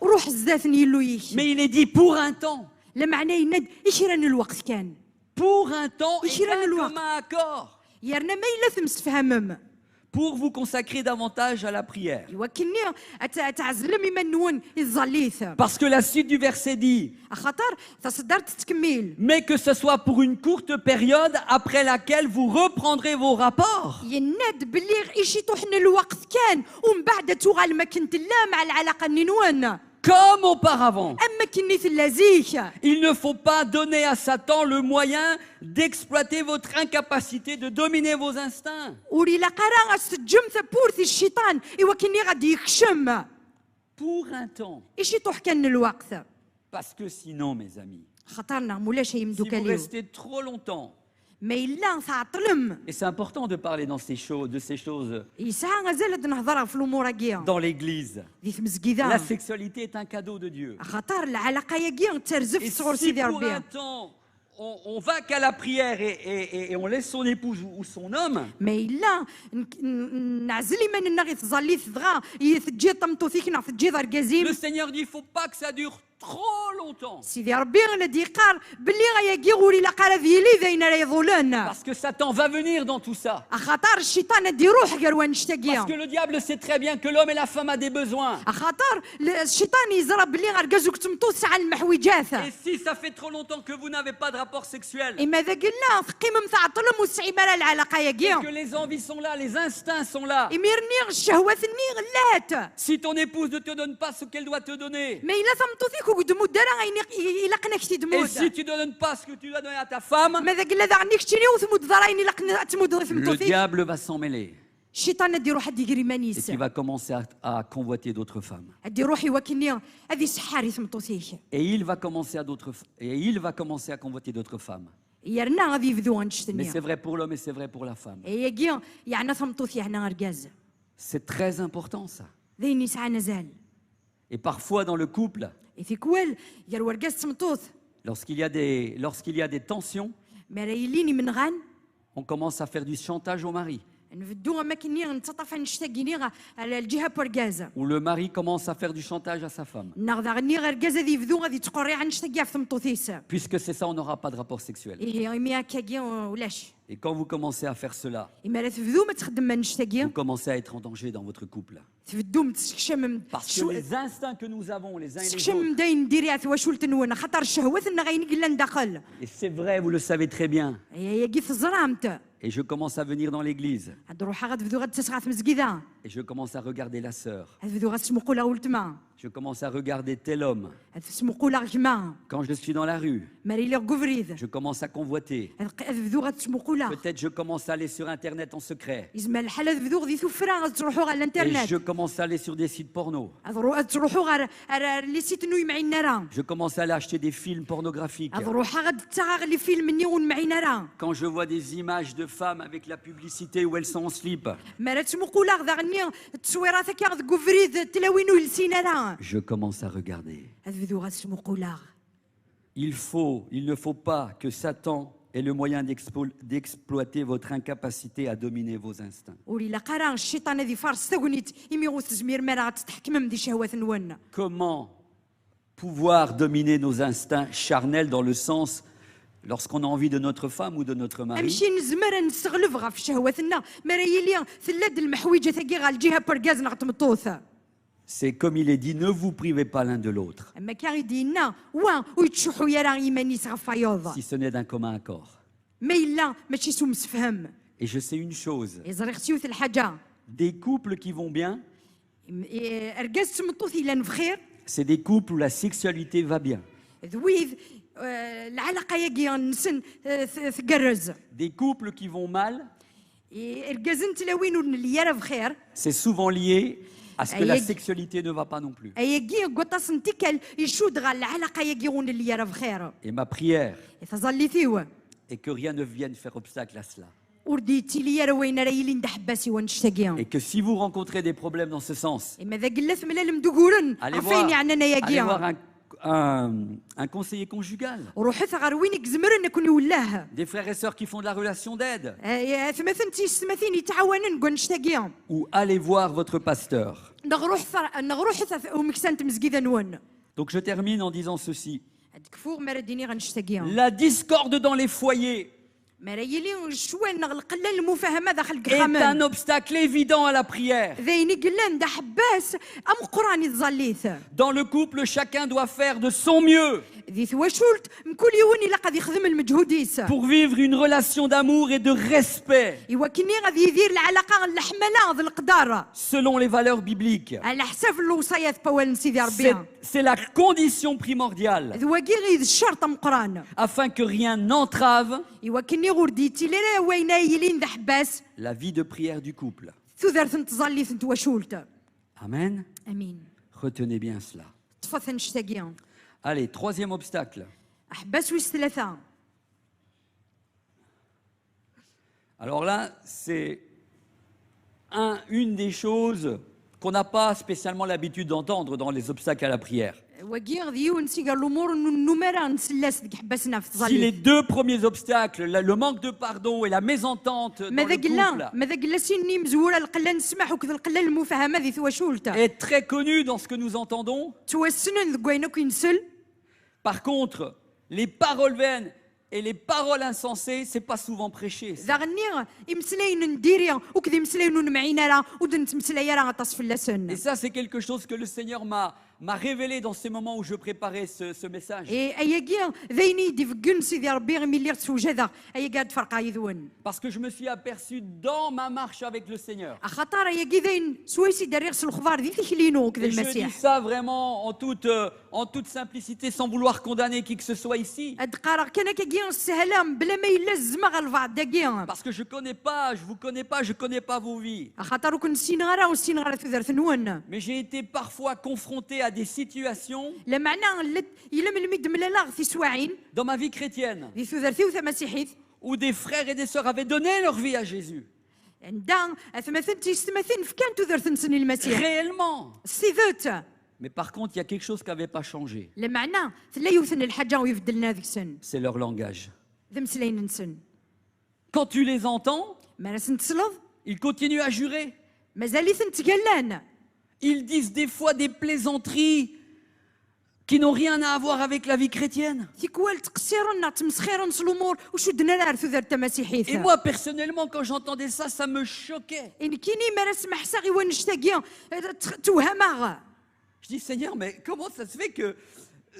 Mais il est dit pour un temps. Pour un temps et d'un commun accord. Pour vous consacrer davantage à la prière. Parce que la suite du verset dit, mais que ce soit pour une courte période après laquelle vous reprendrez vos rapports. Comme auparavant. Il ne faut pas donner à Satan le moyen d'exploiter votre incapacité de dominer vos instincts. Pour un temps. Parce que sinon, mes amis, si vous restez trop longtemps, et c'est important de parler de ces choses dans l'église. La sexualité est un cadeau de Dieu. Et si pour un temps on va qu'à la prière et on laisse son épouse ou son homme, le Seigneur dit il ne faut pas que ça dure trop longtemps. Parce que Satan va venir dans tout ça. Parce que le diable sait très bien que l'homme et la femme ont des besoins. Et si ça fait trop longtemps que vous n'avez pas de rapport sexuel, et que les envies sont là, les instincts sont là, si ton épouse ne te donne pas ce qu'elle doit te donner, et si tu ne donnes pas ce que tu dois donner à ta femme, le diable va s'en mêler. Et tu vas commencer à convoiter d'autres femmes. Et il va commencer à convoiter d'autres femmes. Mais c'est vrai pour l'homme et c'est vrai pour la femme. C'est très important ça. Et parfois dans le couple, lorsqu'il y a des tensions, on commence à faire du chantage au mari. Ou le mari commence à faire du chantage à sa femme. Puisque c'est ça, on n'aura pas de rapport sexuel. Et quand vous commencez à faire cela, vous commencez à être en danger dans votre couple. Parce que les instincts que nous avons les uns et les autres, et c'est vrai, vous le savez très bien. Et je commence à venir dans l'église. Et je commence à regarder la sœur. Je commence à regarder tel homme. Quand je suis dans la rue, je commence à convoiter. Peut-être je commence à aller sur Internet en secret. Et je commence à aller sur des sites porno. Je commence à aller acheter des films pornographiques. Quand je vois des images de femmes avec la publicité où elles sont en slip, je commence à regarder. Il ne faut pas que Satan ait le moyen d'exploiter votre incapacité à dominer vos instincts. Comment pouvoir dominer nos instincts charnels dans le sens lorsqu'on a envie de notre femme ou de notre mari? C'est comme il est dit, ne vous privez pas l'un de l'autre. Si ce n'est d'un commun accord. Et je sais une chose. Des couples qui vont bien, c'est des couples où la sexualité va bien. Des couples qui vont mal, c'est souvent lié à ce que la sexualité ne va pas non plus. Et ma prière est que rien ne vienne faire obstacle à cela. Et que si vous rencontrez des problèmes dans ce sens, allez voir un conseiller conjugal. Des frères et sœurs qui font de la relation d'aide. Ou allez voir votre pasteur. Donc je termine en disant ceci. La discorde dans les foyers est un obstacle évident à la prière. Dans le couple, chacun doit faire de son mieux pour vivre une relation d'amour et de respect selon les valeurs bibliques. C'est la condition primordiale afin que rien n'entrave la vie de prière du couple. Amen. Retenez bien cela. Allez, troisième obstacle. Alors là, c'est une des choses qu'on n'a pas spécialement l'habitude d'entendre dans les obstacles à la prière. Si les deux premiers obstacles, le manque de pardon et la mésentente dans le couple, est très connu dans ce que nous entendons. Par contre, les paroles vaines et les paroles insensées, c'est pas souvent prêché. Et ça, c'est quelque chose que le Seigneur m'a révélé dans ces moments où je préparais ce message. Parce que je me suis aperçu dans ma marche avec le Seigneur. Et je dis ça vraiment en toute simplicité, sans vouloir condamner qui que ce soit ici. Parce que je connais pas, je vous connais pas, je connais pas vos vies. Mais j'ai été parfois confronté à des situations dans ma vie chrétienne où des frères et des sœurs avaient donné leur vie à Jésus. Réellement. Mais par contre, il y a quelque chose qui n'avait pas changé. C'est leur langage. Quand tu les entends, ils continuent à jurer. Ils disent des fois des plaisanteries qui n'ont rien à voir avec la vie chrétienne. Et moi, personnellement, quand j'entendais ça, ça me choquait. Je dis, Seigneur, mais comment ça se fait que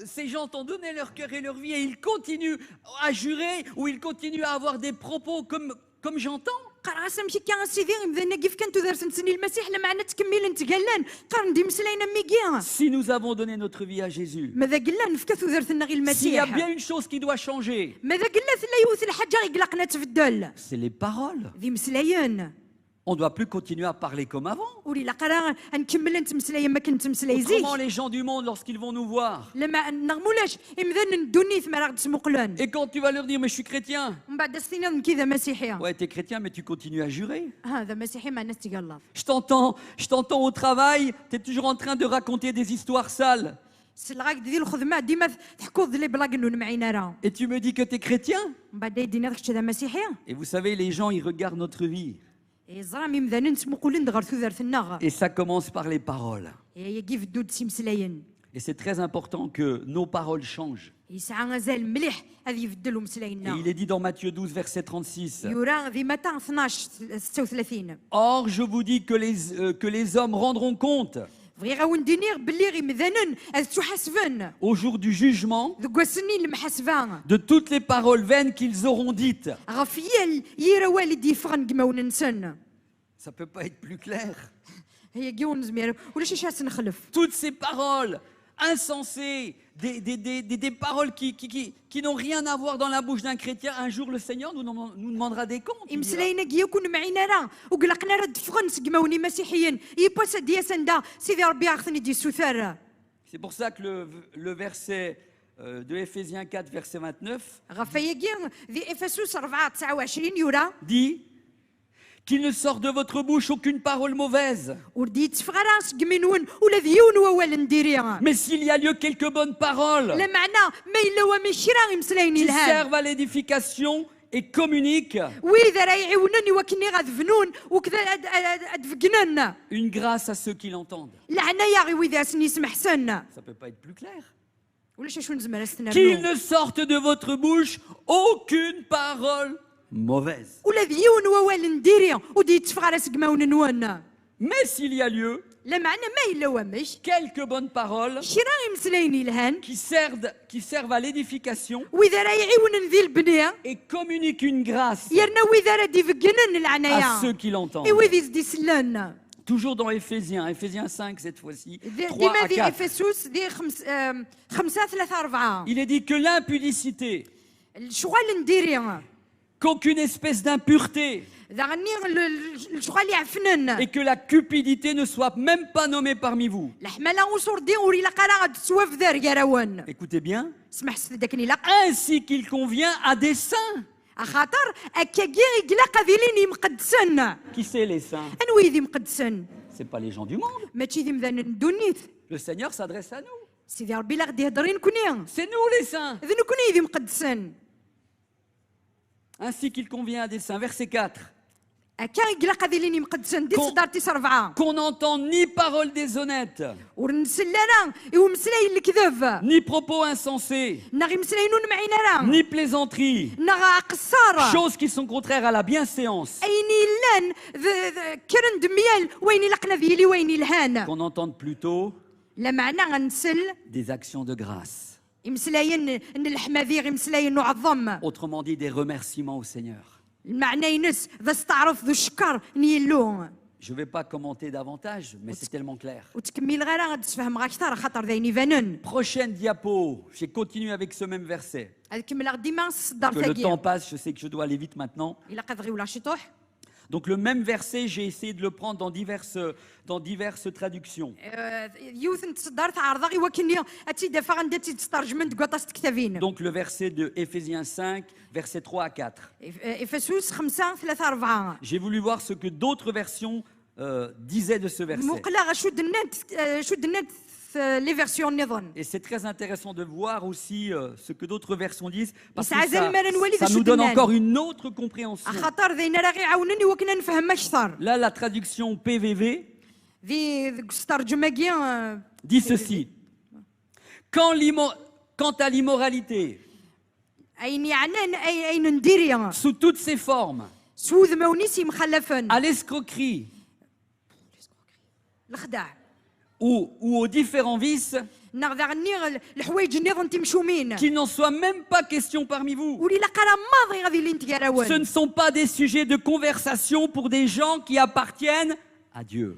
ces gens t'ont donné leur cœur et leur vie et ils continuent à jurer ou ils continuent à avoir des propos comme j'entends? Si nous avons donné notre vie à Jésus, s'il y a bien une chose qui doit changer, c'est les paroles. On ne doit plus continuer à parler comme avant. Autrement, les gens du monde, lorsqu'ils vont nous voir, et quand tu vas leur dire, mais je suis chrétien, ouais, tu es chrétien, mais tu continues à jurer. Je t'entends au travail, tu es toujours en train de raconter des histoires sales. Et tu me dis que tu es chrétien. Et vous savez, les gens, ils regardent notre vie. Et ça commence par les paroles. Et c'est très important que nos paroles changent. Et il est dit dans Matthieu 12, verset 36. Or, je vous dis que les hommes rendront compte au jour du jugement de toutes les paroles vaines qu'ils auront dites. Ça peut pas être plus clair. Toutes ces paroles insensées, des paroles qui n'ont rien à voir dans la bouche d'un chrétien, un jour le Seigneur nous demandera des comptes. C'est pour ça que le verset de Éphésiens 4, verset 29 dit qu'il ne sort de votre bouche aucune parole mauvaise. Mais s'il y a lieu quelques bonnes paroles qui servent à l'édification et communiquent une grâce à ceux qui l'entendent. Ça ne peut pas être plus clair. Qu'il ne sorte de votre bouche aucune parole mauvaise. Mais s'il y a lieu quelques bonnes paroles qui servent à l'édification et communiquent une grâce à ceux qui l'entendent. Toujours dans Éphésiens 5 cette fois-ci, 3 à 4. Il est dit que l'impudicité, qu'aucune espèce d'impureté et que la cupidité ne soit même pas nommée parmi vous. Écoutez bien. Ainsi qu'il convient à des saints. Qui c'est les saints? C'est pas les gens du monde. Le Seigneur s'adresse à nous. C'est nous les saints. Ainsi qu'il convient à des saints. Verset 4. Qu'on n'entende ni parole déshonnête, ni propos insensés, ni plaisanteries, choses qui sont contraires à la bienséance. Qu'on entende plutôt des actions de grâce. Autrement dit, des remerciements au Seigneur. Je ne vais pas commenter davantage, mais c'est tellement clair. Prochaine diapo, j'ai continué avec ce même verset. Que le temps passe, je sais que je dois aller vite maintenant. Donc le même verset, j'ai essayé de le prendre dans diverses traductions. Donc le verset de Éphésiens 5, versets 3 à 4. J'ai voulu voir ce que d'autres versions disaient de ce verset. Et c'est très intéressant de voir aussi ce que d'autres versions disent, parce que ça nous donne encore une autre compréhension. Là, la traduction PVV dit ceci. Quant à l'immoralité, sous toutes ses formes, à l'escroquerie, ou aux différents vices, Qu'il n'en soit même pas question parmi vous. Ce ne sont pas des sujets de conversation pour des gens qui appartiennent à Dieu.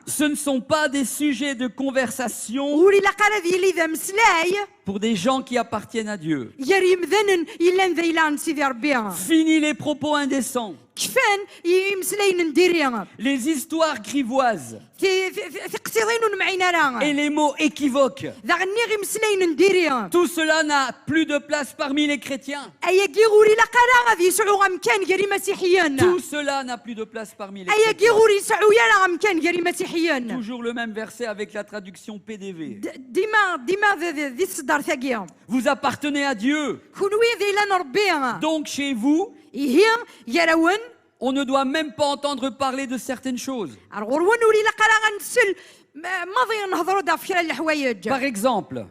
Ce ne sont pas des sujets de conversation pour des gens qui appartiennent à Dieu. Fini les propos indécents. Les histoires grivoises et les mots équivoques. Tout cela n'a plus de place parmi les chrétiens. Tout cela n'a plus de place parmi les chrétiens. Toujours le même verset avec la traduction PDV. Vous appartenez à Dieu. Donc chez vous, on ne doit même pas entendre parler de certaines choses. Par exemple,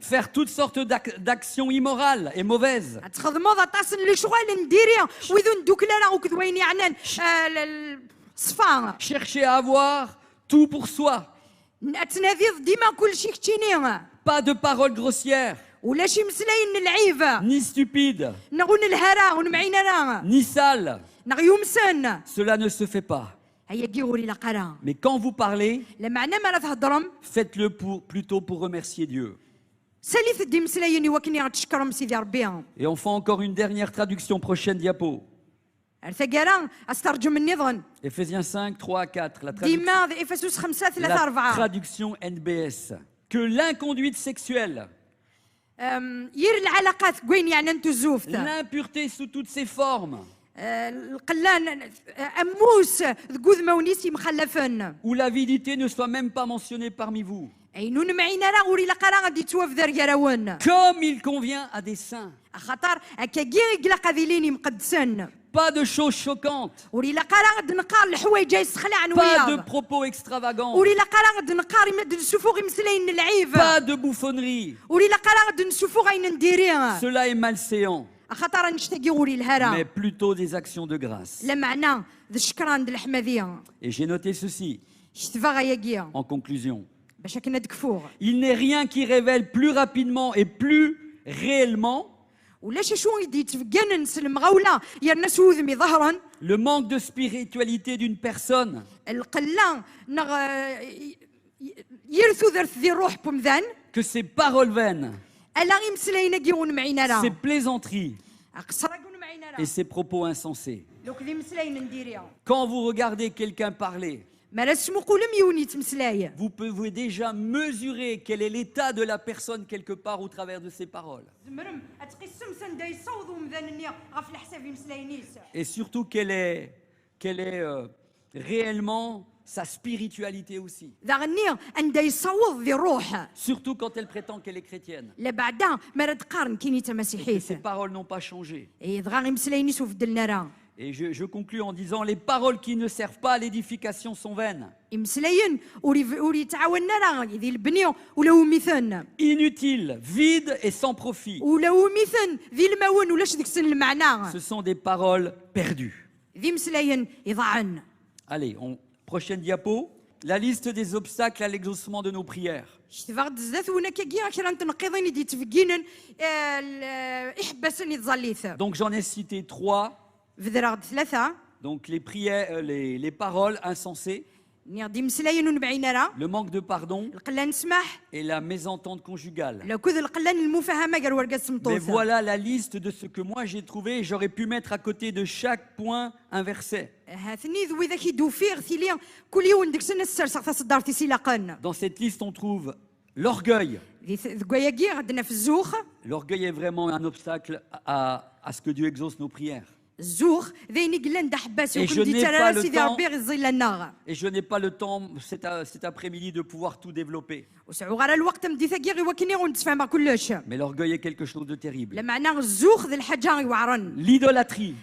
faire toutes sortes d'actions immorales et mauvaises. Chercher à avoir tout pour soi. Pas de paroles grossières. Ni stupides. Ni sales. Cela ne se fait pas. Mais quand vous parlez, faites-le plutôt pour remercier Dieu. Et on fait encore une dernière traduction, prochaine diapo. Éphésiens 5, 3 à 4, la traduction NBS. Que l'inconduite sexuelle, l'impureté sous toutes ses formes, où l'avidité ne soit même pas mentionnée parmi vous, comme il convient à des saints. Pas de choses choquantes. Pas de propos extravagants. Pas de bouffonnerie. Cela est malséant. Mais plutôt des actions de grâce. Et j'ai noté ceci en conclusion. Il n'est rien qui révèle plus rapidement et plus réellement le manque de spiritualité d'une personne que ses paroles vaines, ses plaisanteries et ses propos insensés. Quand vous regardez quelqu'un parler, vous pouvez déjà mesurer quel est l'état de la personne quelque part au travers de ses paroles. Et surtout quelle est réellement sa spiritualité aussi. Surtout quand elle prétend qu'elle est chrétienne. Et que ses paroles n'ont pas changé. Et je conclus en disant, les paroles qui ne servent pas à l'édification sont vaines. Inutiles, vides et sans profit. Ce sont des paroles perdues. Allez, prochaine diapo. La liste des obstacles à l'exaucement de nos prières. Donc j'en ai cité 3. Donc les prières, les paroles insensées, le manque de pardon et la mésentente conjugale. Mais voilà la liste de ce que moi j'ai trouvé et j'aurais pu mettre à côté de chaque point un verset. Dans cette liste on trouve l'orgueil. L'orgueil est vraiment un obstacle à ce que Dieu exauce nos prières. Et je n'ai pas le temps cet après-midi de pouvoir tout développer. Mais l'orgueil est quelque chose de terrible. L'idolâtrie,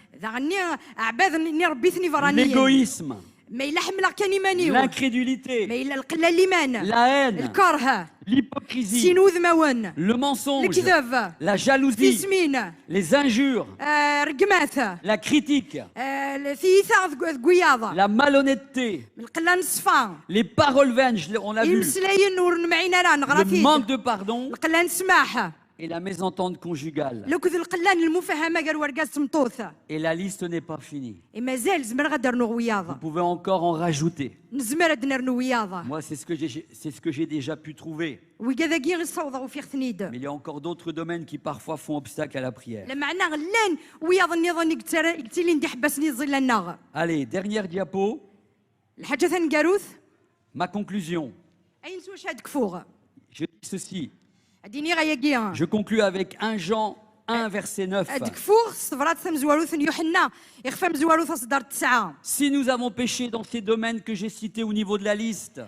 l'égoïsme, l'incrédulité, la haine, l'hypocrisie, le mensonge, la jalousie, les injures, la critique, la malhonnêteté, les paroles vaines, on l'a vu, le manque de pardon et la mésentente conjugale. Et la liste n'est pas finie. Vous pouvez encore en rajouter. Moi, c'est ce que j'ai déjà pu trouver. Mais il y a encore d'autres domaines qui parfois font obstacle à la prière. Allez, dernière diapo. Ma conclusion. Je dis ceci. Je conclus avec 1 Jean 1, verset 9. Si nous avons péché dans ces domaines que j'ai cités au niveau de la liste,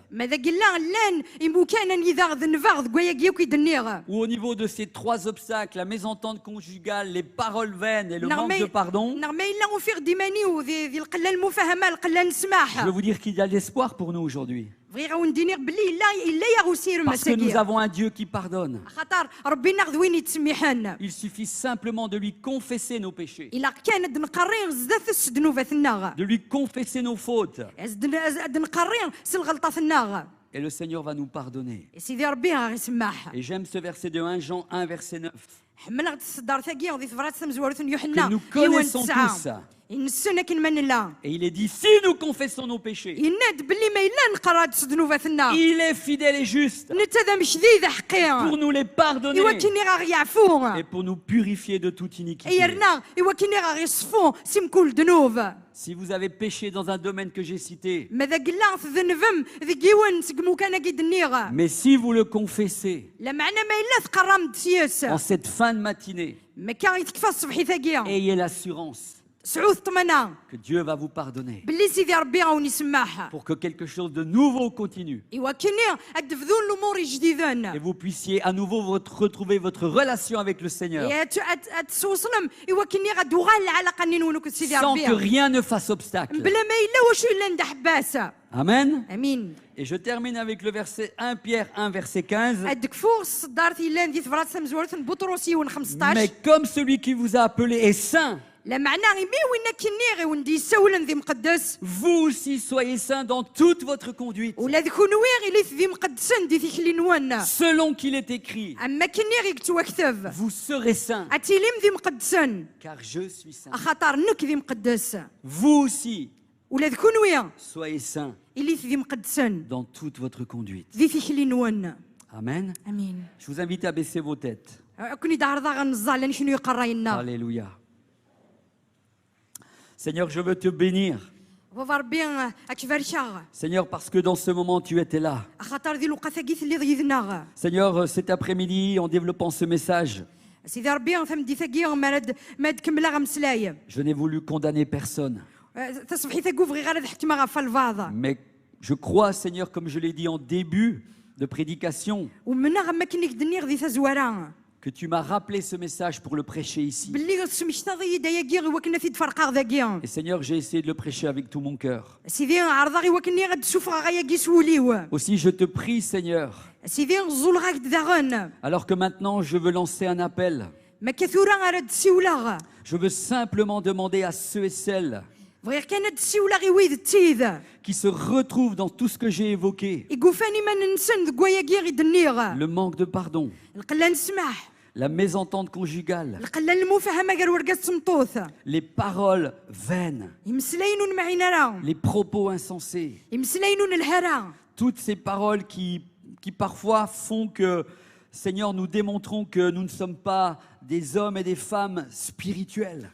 ou au niveau de ces 3 obstacles, la mésentente conjugale, les paroles vaines et le manque de pardon, je veux vous dire qu'il y a de l'espoir pour nous aujourd'hui. Parce que nous avons un Dieu qui pardonne. Il suffit simplement de lui confesser nos péchés, de lui confesser nos fautes, et le Seigneur va nous pardonner. Et j'aime ce verset de 1 Jean 1, verset 9, que nous connaissons tous. Et il est dit, si nous confessons nos péchés, il est fidèle et juste pour nous les pardonner et pour nous purifier de toute iniquité. Si vous avez péché dans un domaine que j'ai cité, mais si vous le confessez en cette fin de matinée, ayez l'assurance que Dieu va vous pardonner pour que quelque chose de nouveau continue et vous puissiez à nouveau retrouver votre relation avec le Seigneur sans que rien ne fasse obstacle. Amen. Et je termine avec le verset 1 Pierre 1, verset 15. Mais comme celui qui vous a appelé est saint, vous aussi soyez saints dans toute votre conduite, selon qu'il est écrit, vous serez saints, car je suis saint. Vous aussi soyez saints dans toute votre conduite. Amen. Je vous invite à baisser vos têtes. Alléluia. Seigneur, je veux te bénir. Seigneur, parce que dans ce moment, tu étais là. Seigneur, cet après-midi, en développant ce message, je n'ai voulu condamner personne. Mais je crois, Seigneur, comme je l'ai dit en début de prédication, que tu m'as rappelé ce message pour le prêcher ici. Et Seigneur, j'ai essayé de le prêcher avec tout mon cœur. Aussi, je te prie, Seigneur, alors que maintenant je veux lancer un appel, je veux simplement demander à ceux et celles qui se retrouvent dans tout ce que j'ai évoqué, le manque de pardon, la mésentente conjugale, les paroles vaines, les propos insensés, toutes ces paroles qui parfois font que, Seigneur, nous démontrons que nous ne sommes pas des hommes et des femmes spirituels.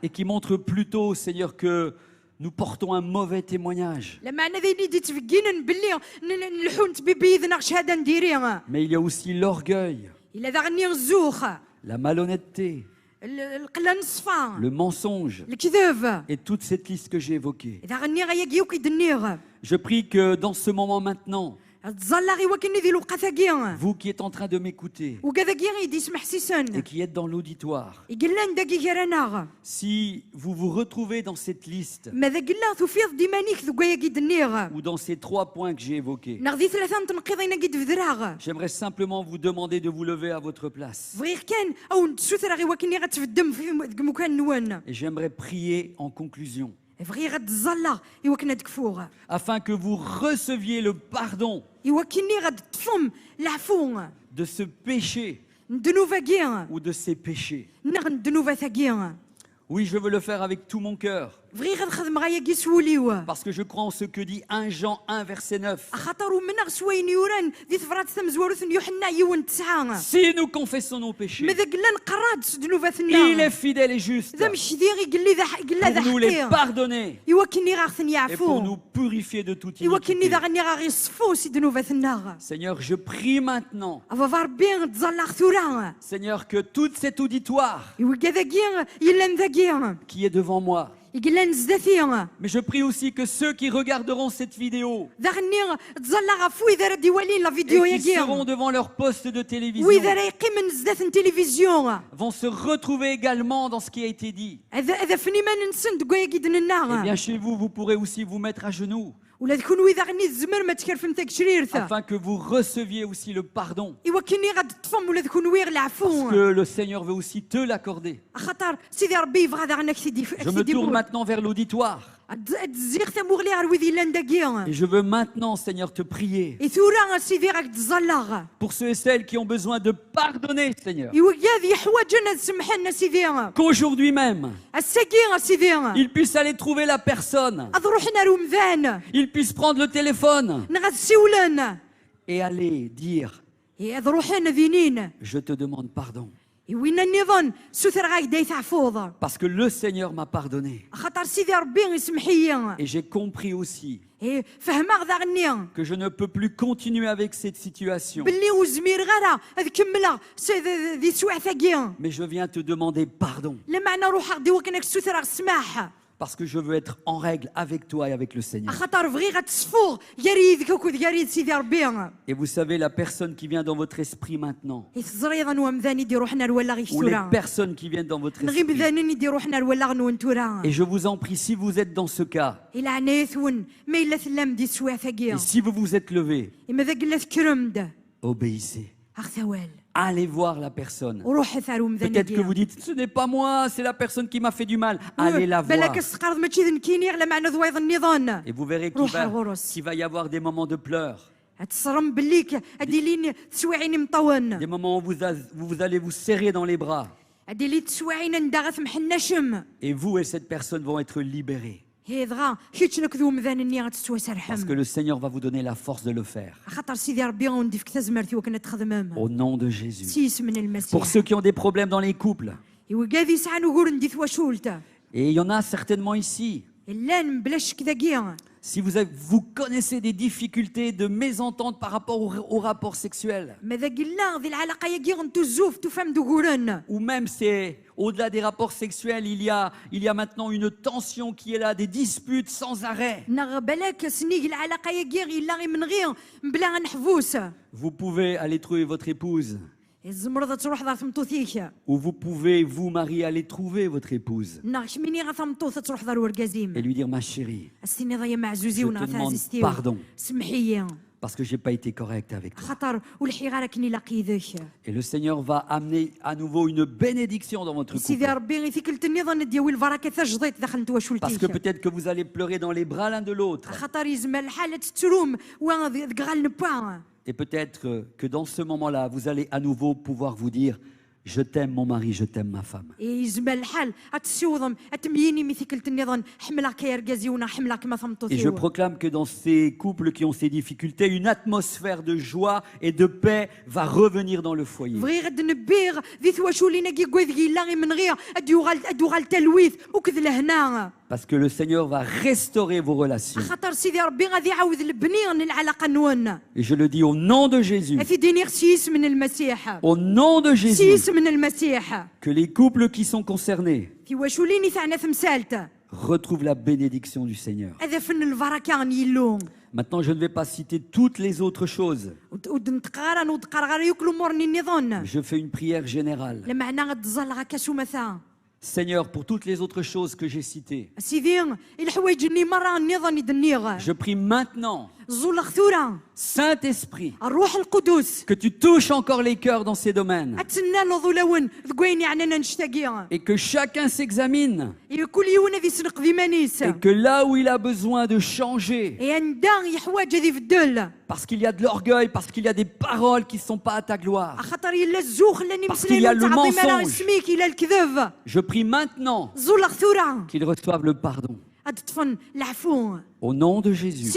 Et qui montrent plutôt, Seigneur, que nous portons un mauvais témoignage. Mais il y a aussi l'orgueil, la malhonnêteté, le mensonge et toute cette liste que j'ai évoquée. Je prie que dans ce moment maintenant, Vous qui êtes en train de m'écouter et qui êtes dans l'auditoire, si vous vous retrouvez dans cette liste ou dans ces 3 points que j'ai évoqués, j'aimerais simplement vous demander de vous lever à votre place. Et j'aimerais prier en conclusion afin que vous receviez le pardon de ce péché ou de ces péchés. Oui, je veux le faire avec tout mon cœur. Parce que je crois en ce que dit 1 Jean 1 verset 9. Si nous confessons nos péchés, il est fidèle et juste pour nous les pardonner et pour nous purifier de toute iniquité. Seigneur, je prie maintenant, Seigneur, que tout cet auditoire qui est devant moi, mais je prie aussi que ceux qui regarderont cette vidéo et qui seront devant leur poste de télévision vont se retrouver également dans ce qui a été dit. Et bien chez vous, vous pourrez aussi vous mettre à genoux afin que vous receviez aussi le pardon. Parce que le Seigneur veut aussi te l'accorder. Je me tourne maintenant vers l'auditoire. Et je veux maintenant, Seigneur, te prier pour ceux et celles qui ont besoin de pardonner, Seigneur. Qu'aujourd'hui même, ils puissent aller trouver la personne. Ils puissent prendre le téléphone et aller dire: je te demande pardon. Parce que le Seigneur m'a pardonné. Et j'ai compris aussi que je ne peux plus continuer avec cette situation. Mais je viens te demander pardon. Parce que je veux être en règle avec toi et avec le Seigneur. Et vous savez, la personne qui vient dans votre esprit maintenant, ou les personnes qui viennent dans votre esprit, et je vous en prie, si vous êtes dans ce cas, et si vous vous êtes levé, obéissez. Allez voir la personne. Peut-être que vous dites: ce n'est pas moi, c'est la personne qui m'a fait du mal. Allez la voir. Et vous verrez qu'il va y avoir des moments de pleurs. Des moments où vous allez vous serrer dans les bras. Et vous et cette personne vont être libérés. Parce que le Seigneur va vous donner la force de le faire. Au nom de Jésus. Pour ceux qui ont des problèmes dans les couples, et il y en a certainement ici, si vous connaissez des difficultés de mésentente par rapport au rapport sexuel, ou même c'est au-delà des rapports sexuels, il y a maintenant une tension qui est là, des disputes sans arrêt. Vous pouvez aller trouver votre épouse. Ou vous pouvez, vous, Marie, aller trouver votre épouse et lui dire: ma chérie, je te demande pardon parce que je n'ai pas été correct avec toi. Et le Seigneur va amener à nouveau une bénédiction dans votre couple. Parce que peut-être que vous allez pleurer dans les bras l'un de l'autre. Et peut-être que dans ce moment-là, vous allez à nouveau pouvoir vous dire: je t'aime mon mari, je t'aime ma femme. Et je proclame que dans ces couples qui ont ces difficultés, une atmosphère de joie et de paix va revenir dans le foyer. Parce que le Seigneur va restaurer vos relations. Et je le dis au nom de Jésus. Au nom de Jésus. Que les couples qui sont concernés retrouvent la bénédiction du Seigneur. Maintenant, je ne vais pas citer toutes les autres choses. Je fais une prière générale. Seigneur, pour toutes les autres choses que j'ai citées, je prie maintenant, Saint-Esprit, que tu touches encore les cœurs dans ces domaines et que chacun s'examine et que là où il a besoin de changer, parce qu'il y a de l'orgueil, parce qu'il y a des paroles qui ne sont pas à ta gloire, parce qu'il y a le mensonge, je prie maintenant qu'ils reçoivent le pardon. Au nom de Jésus.